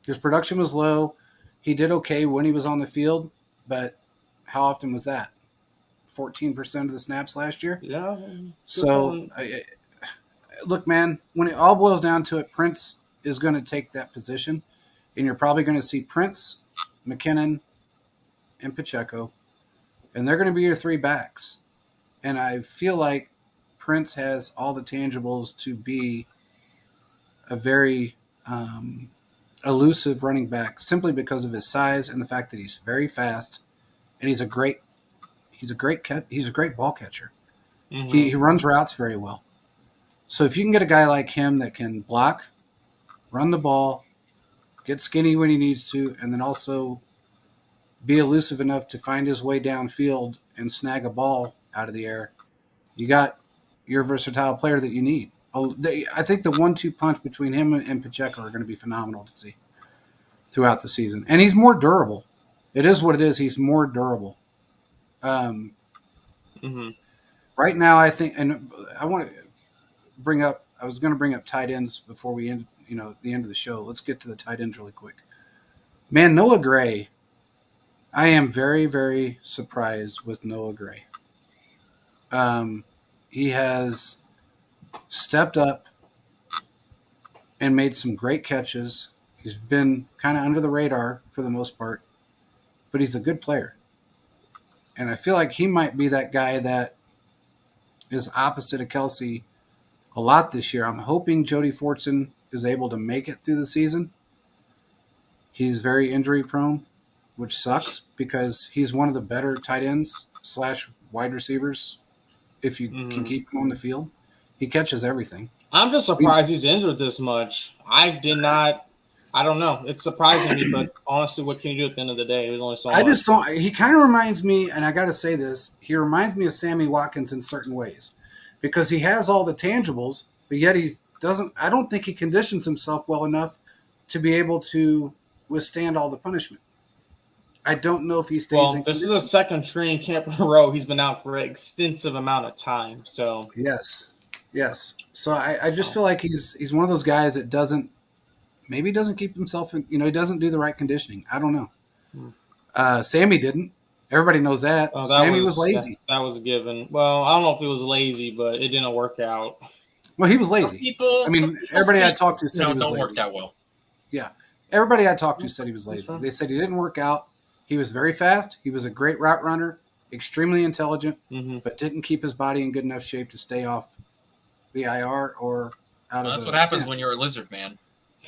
his production was low. He did okay when he was on the field, but how often was that? 14% of the snaps last year. Yeah. So, look, man, when it all boils down to it, Prince is going to take that position, and you're probably going to see Prince, McKinnon, and Pacheco, and they're going to be your 3 backs. And I feel like Prince has all the tangibles to be a very elusive running back, simply because of his size and the fact that he's very fast, and he's a great ball catcher. Mm-hmm. He runs routes very well. So if you can get a guy like him that can block, run the ball, get skinny when he needs to, and then also be elusive enough to find his way downfield and snag a ball out of the air, you got your versatile player that you need. I think the 1-2 punch between him and Pacheco are going to be phenomenal to see throughout the season. And he's more durable. It is what it is. He's more durable. Right now, I think, and I want to bring up, I was going to bring up tight ends before we end, the end of the show. Let's get to the tight ends really quick. Man, Noah Gray, I am very, very surprised with Noah Gray. He has stepped up and made some great catches. He's been kind of under the radar for the most part, but he's a good player. And I feel like he might be that guy that is opposite of Kelsey a lot this year. I'm hoping Jody Fortson is able to make it through the season. He's very injury prone, which sucks, because he's one of the better tight ends / wide receivers if you can keep him on the field. He catches everything. I'm just surprised he's injured this much. I don't know. It's surprising me, but honestly, what can you do at the end of the day? There's only so much. I just don't. He kind of reminds me, and I got to say this, he reminds me of Sammy Watkins in certain ways, because he has all the tangibles, but yet he doesn't. I don't think he conditions himself well enough to be able to withstand all the punishment. I don't know if he stays in this condition. is a second training camp in a row. He's been out for an extensive amount of time. So Yes. So I just feel like he's one of those guys that doesn't keep himself in, he doesn't do the right conditioning. I don't know. Sammy didn't. Everybody knows that. Sammy was lazy. That was a given. Well, I don't know if he was lazy, but it didn't work out. Well, he was lazy. Everybody I talked to said he was don't lazy. work that well. Yeah. Everybody I talked to said he was lazy. They said he didn't work out. He was very fast. He was a great route runner, extremely intelligent, but didn't keep his body in good enough shape to stay off the IR or out of the That's what happens tent. when you're a lizard, man.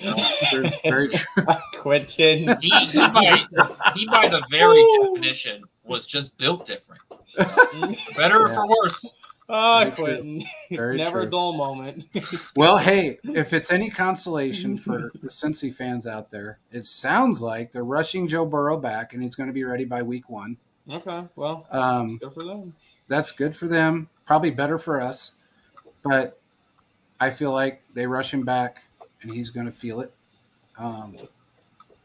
Very true. Quentin. He by the very definition was just built different. Better or for worse. Oh, Quentin. Very Never true. a dull moment. Well, hey, if it's any consolation for the Cincy fans out there, it sounds like they're rushing Joe Burrow back, and he's going to be ready by week 1. Okay, well, good for them. That's good for them. Probably better for us. But I feel like they rush him back, and he's going to feel it. And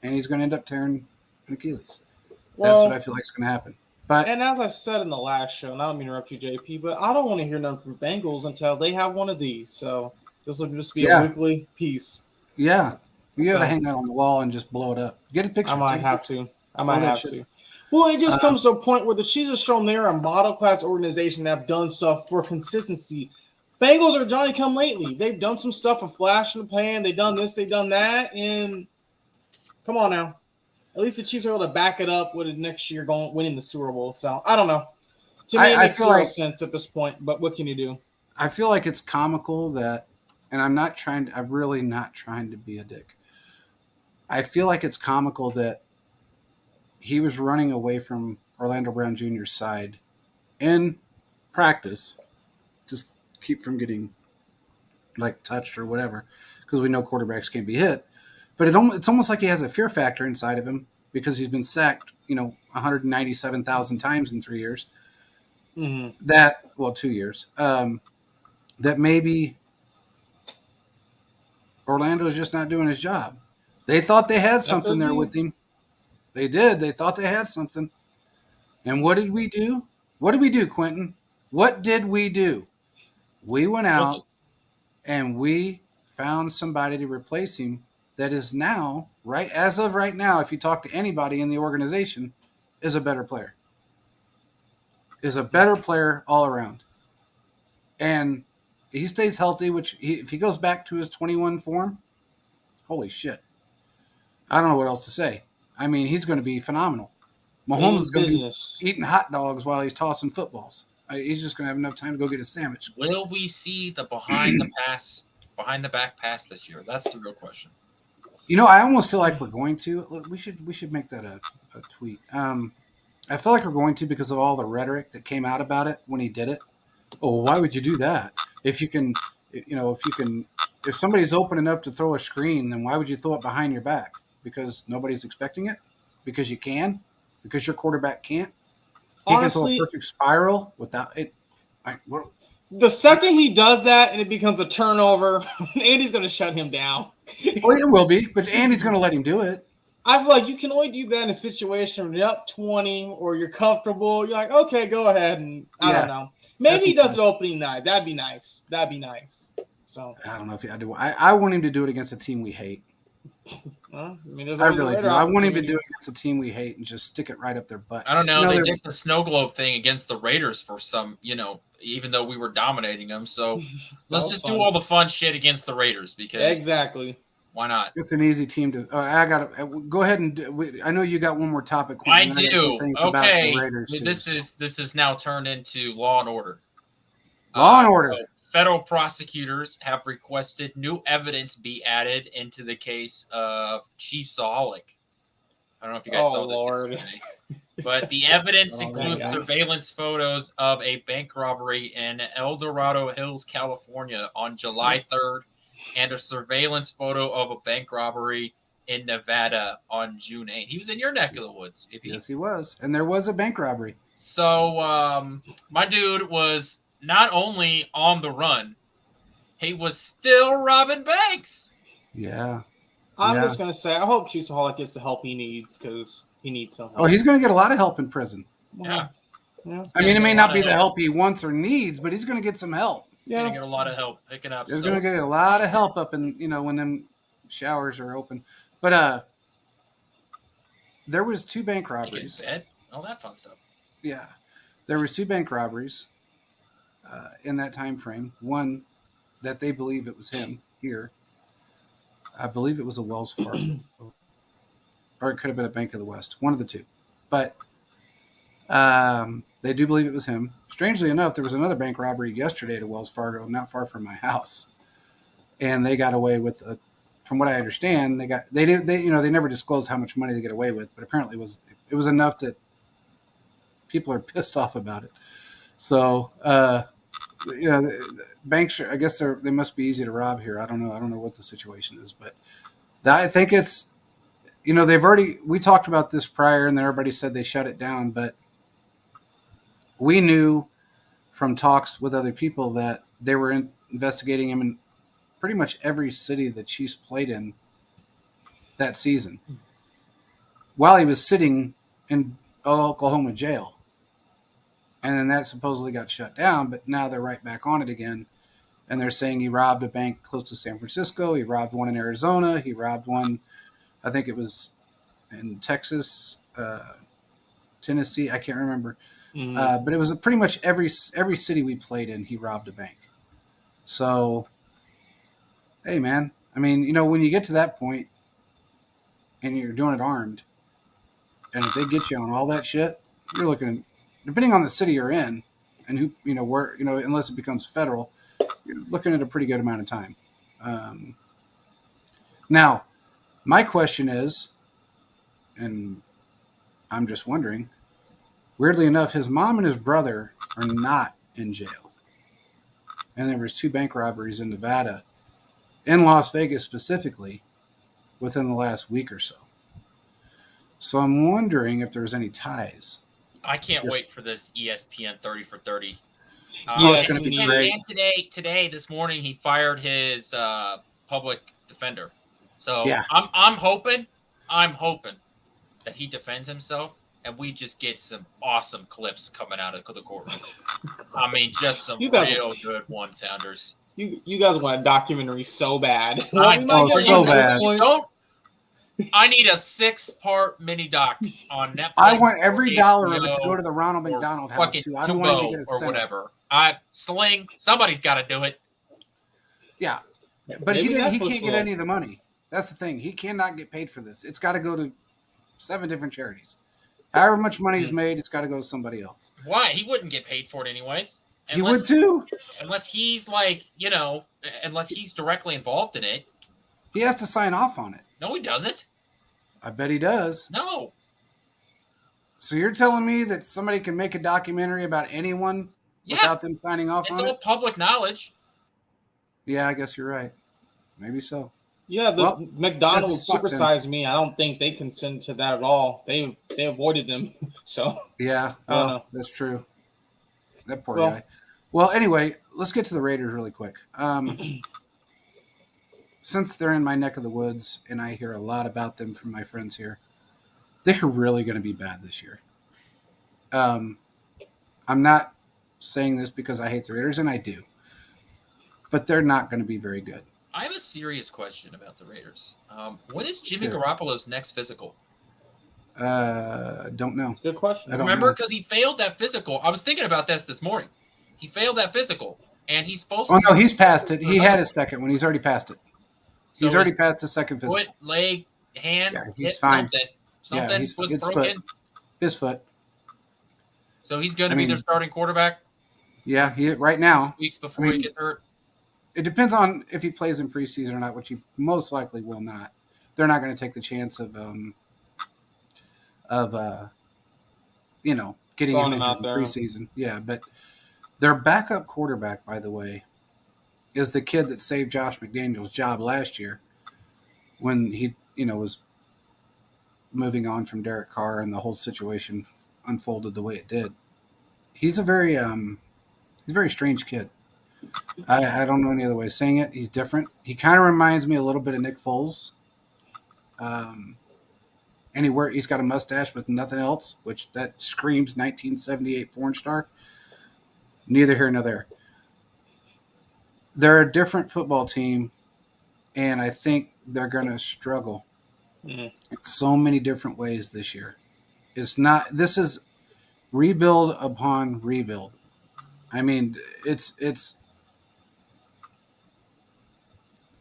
he's going to end up tearing an Achilles. That's what I feel like is going to happen. And as I said in the last show, and I don't mean to interrupt you, JP, but I don't want to hear nothing from Bengals until they have one of these. So this will just be a weekly piece. Yeah. You got to hang that on the wall and just blow it up. Get a picture. I might have to. Well, it just comes to a point where the Chiefs have shown they're a model class organization that have done stuff for consistency. Bengals are Johnny come lately. They've done some stuff, a flash in the pan. They've done this, they've done that. And come on now. At least the Chiefs are able to back it up with it next year winning the Super Bowl. So I don't know. To me, it makes feel zero like sense at this point. But what can you do? I feel like it's comical that, and I'm really not trying to be a dick. I feel like it's comical that he was running away from Orlando Brown Jr.'s side in practice, just keep from getting like touched or whatever, because we know quarterbacks can't be hit. But it's almost like he has a fear factor inside of him because he's been sacked, 197,000 times in 3 years. Mm-hmm. 2 years. That maybe Orlando's just not doing his job. They thought they had something there with him. They did. They thought they had something. And what did we do? What did we do, Quentin? What did we do? We went out and we found somebody to replace him that is now, right as of right now, if you talk to anybody in the organization, is a better player. Is a better player all around. And he stays healthy, if he goes back to his 21 form, holy shit. I don't know what else to say. I mean, he's going to be phenomenal. Mahomes is going to be eating hot dogs while he's tossing footballs. He's just going to have enough time to go get a sandwich. Will we see the behind the back pass this year? That's the real question. I almost feel like we're going to. We should make that a tweet. I feel like we're going to because of all the rhetoric that came out about it when he did it. Oh, why would you do that? If somebody's open enough to throw a screen, then why would you throw it behind your back? Because nobody's expecting it? Because you can? Because your quarterback can't? Honestly, can throw a perfect spiral without it. The second he does that and it becomes a turnover, Andy's going to shut him down. Well, it will be, but Andy's going to let him do it. I feel like you can only do that in a situation where you're up 20 or you're comfortable. You're like, okay, go ahead. And I don't know. Maybe he does it opening night. That'd be nice. So I don't know if I do. I want him to do it against a team we hate. I really do. I want him to do it against a team we hate and just stick it right up their butt. I don't know. They did the snow globe thing against the Raiders for some, even though we were dominating them. So let's just do all the fun shit against the Raiders because exactly. Why not? It's an easy team to. I got to go ahead and. I know you got one more topic. I do. Okay. This is now turned into Law and Order. Law and Order. So federal prosecutors have requested new evidence be added into the case of Chief Zahalik. I don't know if you guys saw this yesterday. But the evidence includes surveillance photos of a bank robbery in El Dorado Hills, California on July 3rd and a surveillance photo of a bank robbery in Nevada on June 8th. He was in your neck of the woods. Yes, he was. And there was a bank robbery. So my dude was not only on the run, he was still robbing banks. Yeah. I'm just going to say, I hope Chief Zahalik gets the help he needs because he needs some help. Oh, he's going to get a lot of help in prison. Yeah. I mean, it may not be the help he wants or needs, but he's going to get some help. He's going to get a lot of help picking up. He's going to get a lot of help up in, when them showers are open. But there was 2 bank robberies. All that fun stuff. Yeah. There was 2 bank robberies in that time frame. One that they believe it was him here. I believe it was a Wells Fargo. Or it could have been a Bank of the West. One of the 2. But they do believe it was him. Strangely enough, there was another bank robbery yesterday at a Wells Fargo, not far from my house, and they got away with from what I understand, they never disclosed how much money they get away with, but apparently it was enough that people are pissed off about it. So banks, I guess they must be easy to rob here. I don't know what the situation is, but I think it's we talked about this prior, and then everybody said they shut it down, but we knew from talks with other people that they were investigating him in pretty much every city the Chiefs played in that season while he was sitting in Oklahoma jail. And then that supposedly got shut down, but now they're right back on it again. And they're saying he robbed a bank close to San Francisco. He robbed one in Arizona. He robbed one, I think it was in Texas, Tennessee. I can't remember. Mm-hmm. But it was pretty much every city we played in, he robbed a bank. So, hey, man. I mean, when you get to that point and you're doing it armed, and if they get you on all that shit, you're looking depending on the city you're in, and who where unless it becomes federal, you're looking at a pretty good amount of time. Now, my question is, and I'm just wondering, weirdly enough, his mom and his brother are not in jail, and there was 2 bank robberies in Nevada, in Las Vegas specifically, within the last week or so. So I'm wondering if there's any ties. I can't wait for this ESPN 30 for 30. It's going to be great. And today, this morning, he fired his public defender. So yeah. I'm hoping that he defends himself, and we just get some awesome clips coming out of the courtroom. I mean, just some real good one-sounders. You guys want a documentary so bad. So bad. I need a 6-part mini doc on Netflix. I want every dollar of it to go to the Ronald McDonald House too. I don't want to get a or whatever. Sling. Somebody's got to do it. Yeah, but he can't get any of the money. That's the thing. He cannot get paid for this. It's got to go to 7 different charities. However much money is made, it's got to go to somebody else. Why? He wouldn't get paid for it anyways. He would too. Unless he's unless he's directly involved in it. He has to sign off on it. No, he doesn't. I bet he does. No. So you're telling me that somebody can make a documentary about anyone without them signing off on it? It's all public knowledge. Yeah, I guess you're right. Maybe so. Yeah, McDonald's Supersize Me. I don't think they consent to that at all. They avoided them. So yeah, that's true. That poor guy. Well, anyway, let's get to the Raiders really quick. Since they're in my neck of the woods and I hear a lot about them from my friends here, they're really going to be bad this year. I'm not saying this because I hate the Raiders, and I do. But they're not going to be very good. I have a serious question about the Raiders. When is Jimmy Garoppolo's next physical? Don't know. Good question. Remember, because he failed that physical. I was thinking about this morning. He failed that physical, and he's supposed to. Oh, no, he's passed it. He had his second one. He's already passed it. He's already passed the second physical. Foot, leg, hand, he's fine. Something was broken. His foot. So he's going to be their starting quarterback? Yeah, right now. 6 weeks before he gets hurt. It depends on if he plays in preseason or not, which he most likely will not. They're not going to take the chance of getting him in preseason. Yeah, but their backup quarterback, by the way, is the kid that saved Josh McDaniels' job last year when he, was moving on from Derek Carr and the whole situation unfolded the way it did. He's a very strange kid. I don't know any other way of saying it. He's different. He kind of reminds me a little bit of Nick Foles. He's got a mustache with nothing else, which that screams 1978 porn star. Neither here nor there. They're a different football team, and I think they're going to struggle in so many different ways this year. This is rebuild upon rebuild. I mean, it's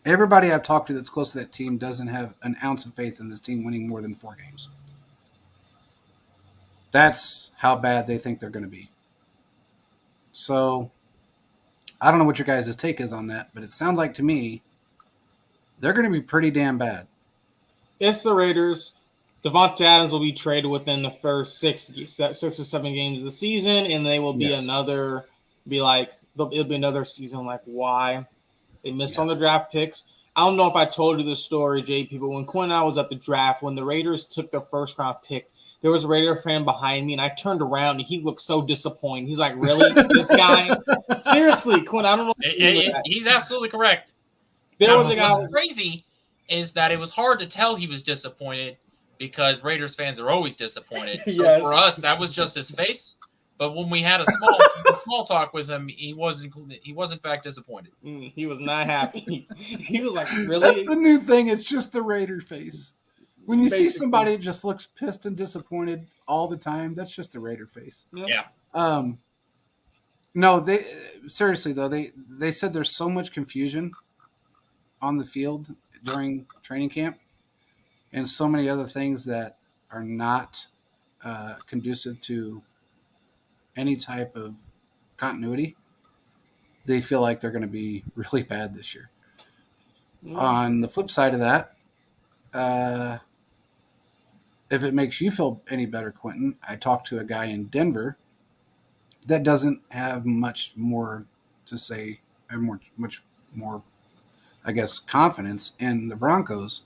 everybody I've talked to that's close to that team doesn't have an ounce of faith in this team winning more than 4 games. That's how bad they think they're going to be. So I don't know what your guys' take is on that, but it sounds like to me they're going to be pretty damn bad. It's the Raiders. Devontae Adams will be traded within the first 6 or 7 games of the season, and they will be it'll be another season like why they missed on the draft picks. I don't know if I told you this story, JP, but when Quinn and I was at the draft, when the Raiders took their first round pick, there was a Raider fan behind me, and I turned around, and he looked so disappointed. He's like, really? This guy? Seriously, Quinn, I don't know. He's absolutely correct. What's crazy is that it was hard to tell he was disappointed because Raiders fans are always disappointed. So for us, that was just his face. But when we had a small talk with him, he was in fact disappointed. He was not happy. He was like, really? That's the new thing. It's just the Raider face. When you see somebody that just looks pissed and disappointed all the time, that's just a Raider face. Yeah. No, they seriously though, they said there's so much confusion on the field during training camp and so many other things that are not conducive to any type of continuity, they feel like they're going to be really bad this year. On the flip side of that, if it makes you feel any better, Quentin, I talked to a guy in Denver that doesn't have much more to say, or much more, I guess, confidence in the Broncos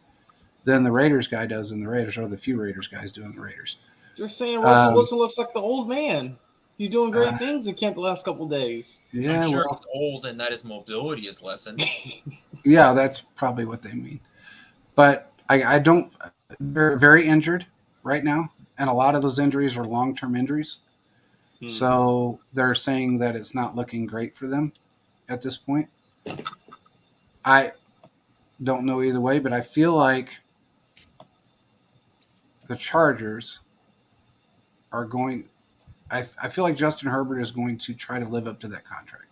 than the Raiders guy does in the Raiders, or the few Raiders guys do in the Raiders. You're saying Russell Wilson looks like the old man. He's doing great things in camp the last couple of days. Yeah, I'm sure he's old and that his mobility is lessened. Yeah, that's probably what they mean. But I don't. They're very injured right now, and a lot of those injuries are long-term injuries. Mm-hmm. So they're saying that it's not looking great for them at this point. I don't know either way, but I feel like the Chargers are going. I feel like Justin Herbert is going to try to live up to that contract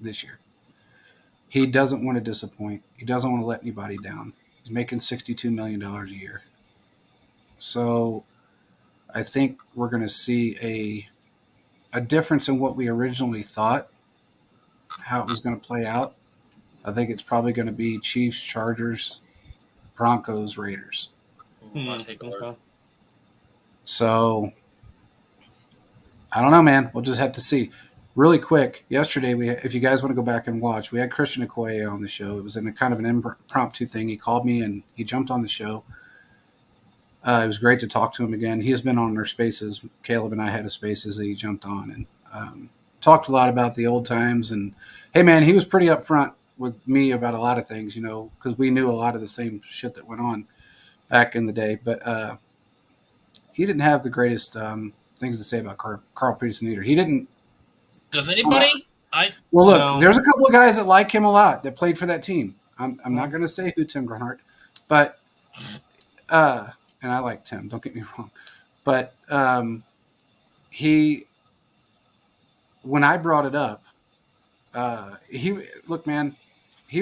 this year. He doesn't want to disappoint. He doesn't want to let anybody down. He's making $62 million a year. So I think we're going to see a difference in what we originally thought, how it was going to play out. I think it's probably going to be Chiefs, Chargers, Broncos, Raiders. So I don't know, man. We'll just have to see. Really quick, yesterday, if you guys want to go back and watch, we had Christian Okoye on the show. It was in a kind of an impromptu thing. He called me and he jumped on the show. It was great to talk to him again. He has been on our spaces. Caleb and I had a spaces that he jumped on and talked a lot about the old times. And, hey, man, he was pretty upfront with me about a lot of things, because we knew a lot of the same shit that went on back in the day. But he didn't have the greatest things to say about Carl Peterson either. He didn't. Does anybody? Well, look, there's a couple of guys that like him a lot that played for that team. I'm not going to say who, Tim Grunhart, but and I like Tim. Don't get me wrong, but when I brought it up, he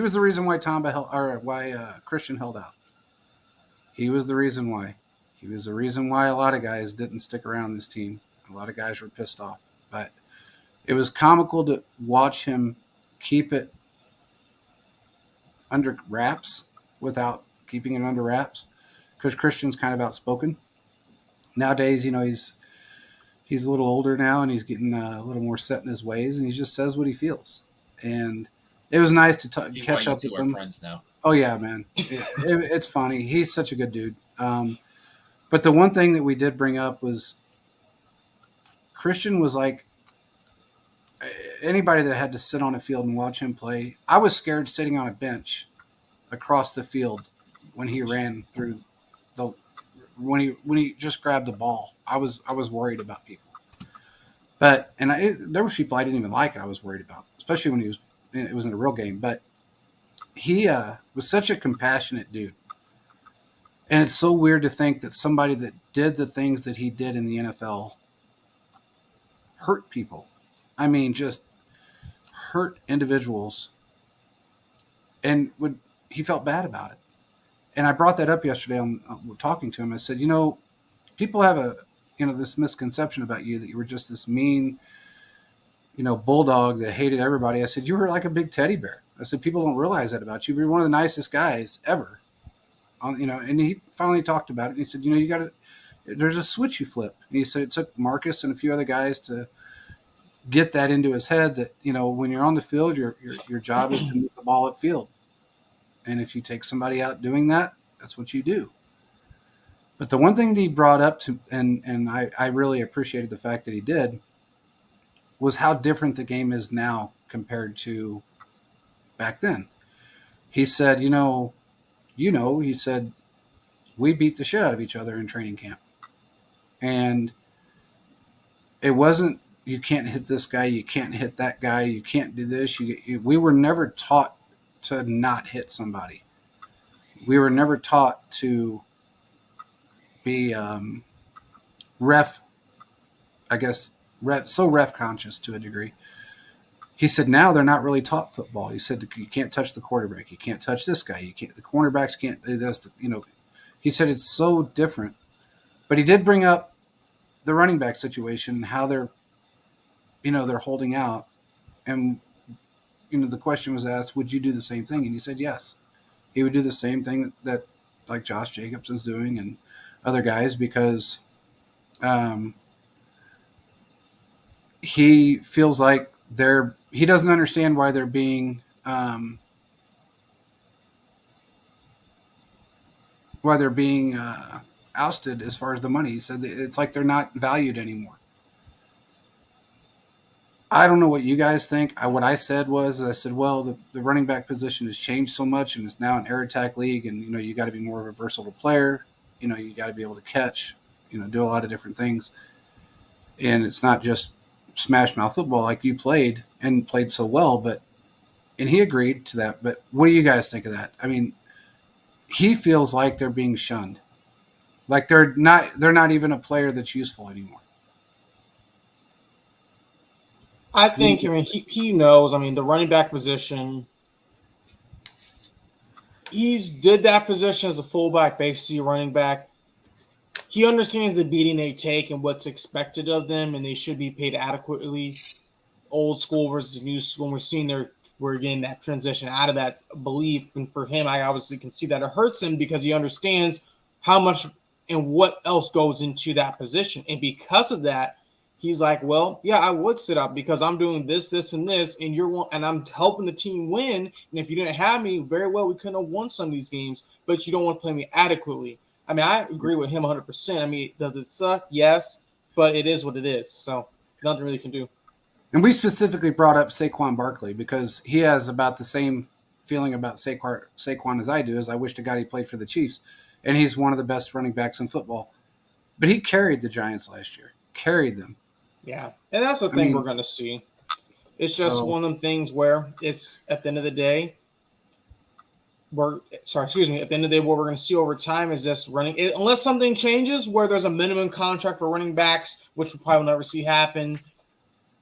was the reason why Christian held out. He was the reason why. He was the reason why a lot of guys didn't stick around this team. A lot of guys were pissed off, but it was comical to watch him keep it under wraps without keeping it under wraps, because Christian's kind of outspoken. Nowadays, he's a little older now, and he's getting a little more set in his ways, and he just says what he feels. And it was nice to catch up with him. Friends now. Oh yeah, man, it's funny. He's such a good dude. But the one thing that we did bring up was Christian was like, anybody that had to sit on a field and watch him play, I was scared sitting on a bench across the field when he ran through when he just grabbed the ball. I was worried about people. But there was people I didn't even like. I was worried about, especially when it was in a real game. But he was such a compassionate dude, and it's so weird to think that somebody that did the things that he did in the NFL hurt people. I mean, just hurt individuals, and he felt bad about it. And I brought that up yesterday on talking to him. I said, people have this misconception about you that you were just this mean, bulldog that hated everybody. I said, you were like a big teddy bear. I said, people don't realize that about you. You're one of the nicest guys ever. And he finally talked about it. And he said, there's a switch you flip. And he said it took Marcus and a few other guys to get that into his head that, when you're on the field, your job is to move the ball upfield. And if you take somebody out doing that, that's what you do. But the one thing that he brought up and I really appreciated the fact that he did, was how different the game is now compared to back then. He said, he said, we beat the shit out of each other in training camp. And it wasn't, you can't hit this guy, you can't hit that guy, you can't do this. We were never taught to not hit somebody. We were never taught to be ref conscious to a degree. He said now they're not really taught football. He said you can't touch the quarterback, you can't touch this guy, the cornerbacks can't do this. He said it's so different. But he did bring up the running back situation, how they're they're holding out. And, the question was asked, would you do the same thing? And he said yes. He would do the same thing that like Josh Jacobs is doing and other guys, because he feels like he doesn't understand why they're being ousted as far as the money. He said it's like they're not valued anymore. I don't know what you guys think. What I said was, well, the running back position has changed so much, and it's now an air attack league, and you got to be more of a versatile player. You got to be able to catch, do a lot of different things, and it's not just smash mouth football like you played so well. And he agreed to that. But what do you guys think of that? I mean, he feels like they're being shunned, like they're not even a player that's useful anymore. I think, he knows, the running back position, he's did that position as a fullback, basically running back. He understands the beating they take and what's expected of them, and they should be paid adequately. Old school versus new school. We're seeing we're getting that transition out of that belief. And for him, I obviously can see that it hurts him because he understands how much and what else goes into that position. And because of that, he's like, well, yeah, I would sit up because I'm doing this, and this, and I'm helping the team win. And if you didn't have me, very well, we couldn't have won some of these games, but you don't want to play me adequately. I agree with him 100%. Does it suck? Yes, but it is what it is. So nothing really can do. And we specifically brought up Saquon Barkley because he has about the same feeling about Saquon as I do, as I wish to God he played for the Chiefs. And he's one of the best running backs in football. But he carried the Giants last year. Carried them. Yeah, and that's the thing we're going to see. It's just one of them things where it's at the end of the day, at the end of the day, what we're going to see over time is just running. Unless something changes where there's a minimum contract for running backs, which we probably will never see happen,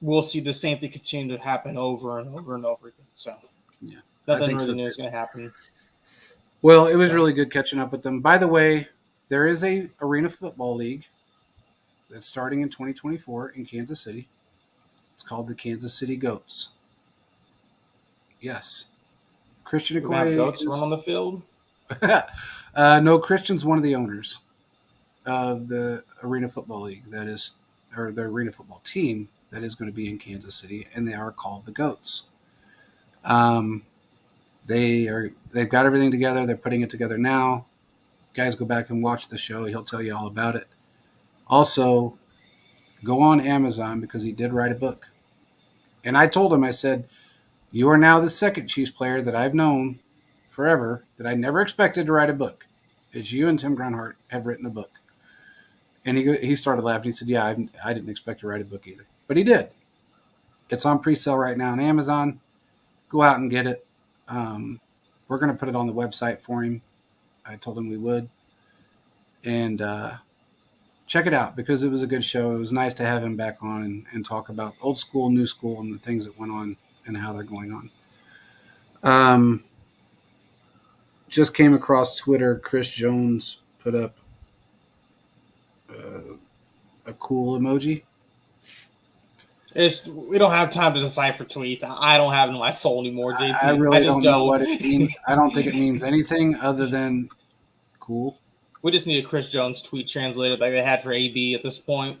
we'll see the same thing continue to happen over and over and over again. So, yeah, nothing really new is going to happen. Well, it was really good catching up with them. By the way, there is a Arena Football League that's starting in 2024 in Kansas City. It's called the Kansas City Goats. Yes. Christian Okoye. Goats run on the field? No, Christian's one of the owners of the Arena Football League or the Arena Football team that is going to be in Kansas City, and they are called the Goats. They've got everything together. They're putting it together now. Guys, go back and watch the show. He'll tell you all about it. Also, go on Amazon because he did write a book. And I told him, I said, you are now the second Chiefs player that I've known forever that I never expected to write a book. It's you and Tim Grunhart have written a book. And he started laughing. He said, yeah, I didn't expect to write a book either. But he did. It's on pre-sale right now on Amazon. Go out and get it. We're going to put it on the website for him. I told him we would. And check it out because it was a good show. It was nice to have him back on and talk about old school, new school, and the things that went on and how they're going on. Just came across Twitter. Chris Jones put up a cool emoji. We don't have time to decipher tweets. I don't have it in my soul anymore, JP. I really don't know what it means. I don't think it means anything other than cool. We just need a Chris Jones tweet translated like they had for AB at this point.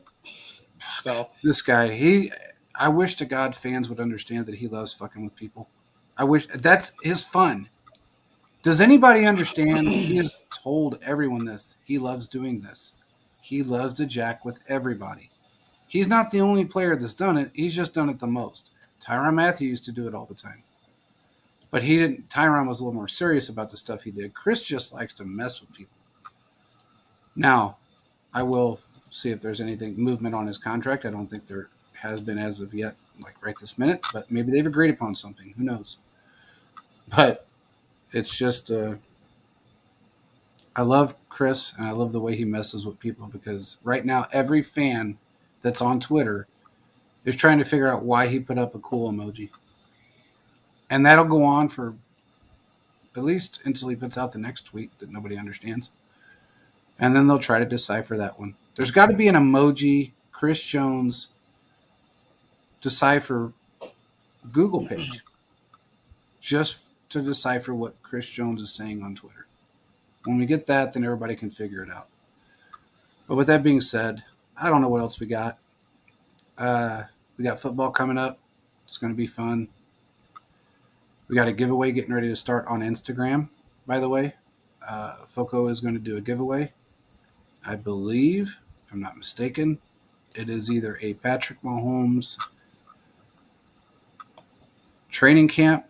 So this guy, I wish to God fans would understand that he loves fucking with people. I wish that's his fun. Does anybody understand? He has told everyone this. He loves doing this. He loves to jack with everybody. He's not the only player that's done it. He's just done it the most. Tyrann Mathieu used to do it all the time. But he didn't. Tyrann was a little more serious about the stuff he did. Chris just likes to mess with people. Now, I will see if there's anything movement on his contract. I don't think there has been as of yet, like right this minute, but maybe they've agreed upon something. Who knows? But it's just, I love Chris and I love the way he messes with people because right now every fan that's on Twitter is trying to figure out why he put up a cool emoji. And that'll go on for at least until he puts out the next tweet that nobody understands. And then they'll try to decipher that one. There's got to be an emoji, Chris Jones decipher Google page just to decipher what Chris Jones is saying on Twitter. When we get that, then everybody can figure it out. But with that being said, I don't know what else we got. We got football coming up. It's going to be fun. We got a giveaway getting ready to start on Instagram, by the way. Foco is going to do a giveaway. I believe, if I'm not mistaken, it is either a Patrick Mahomes training camp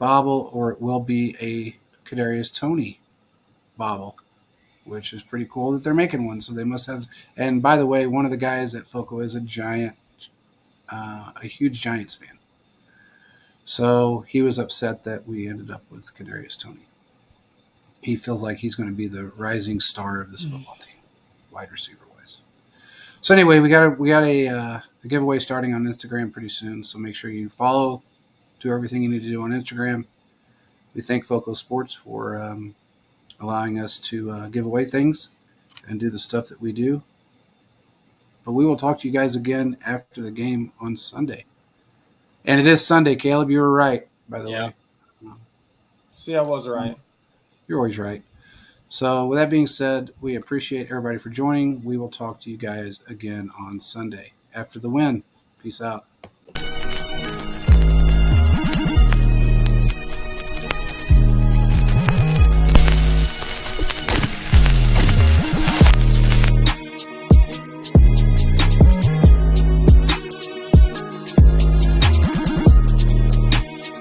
bobble or it will be a Kadarius Toney bobble, which is pretty cool that they're making one. So they must have. And by the way, one of the guys at Foco is a huge Giants fan. So he was upset that we ended up with Kadarius Toney. He feels like he's going to be the rising star of this football team, wide receiver wise. So anyway, we got a giveaway starting on Instagram pretty soon. So make sure you follow, do everything you need to do on Instagram. We thank Foco Sports for allowing us to give away things and do the stuff that we do. But we will talk to you guys again after the game on Sunday. And it is Sunday, Caleb. You were right, by the way. See, I was right. You're always right. So with that being said, we appreciate everybody for joining. We will talk to you guys again on Sunday after the win. Peace out.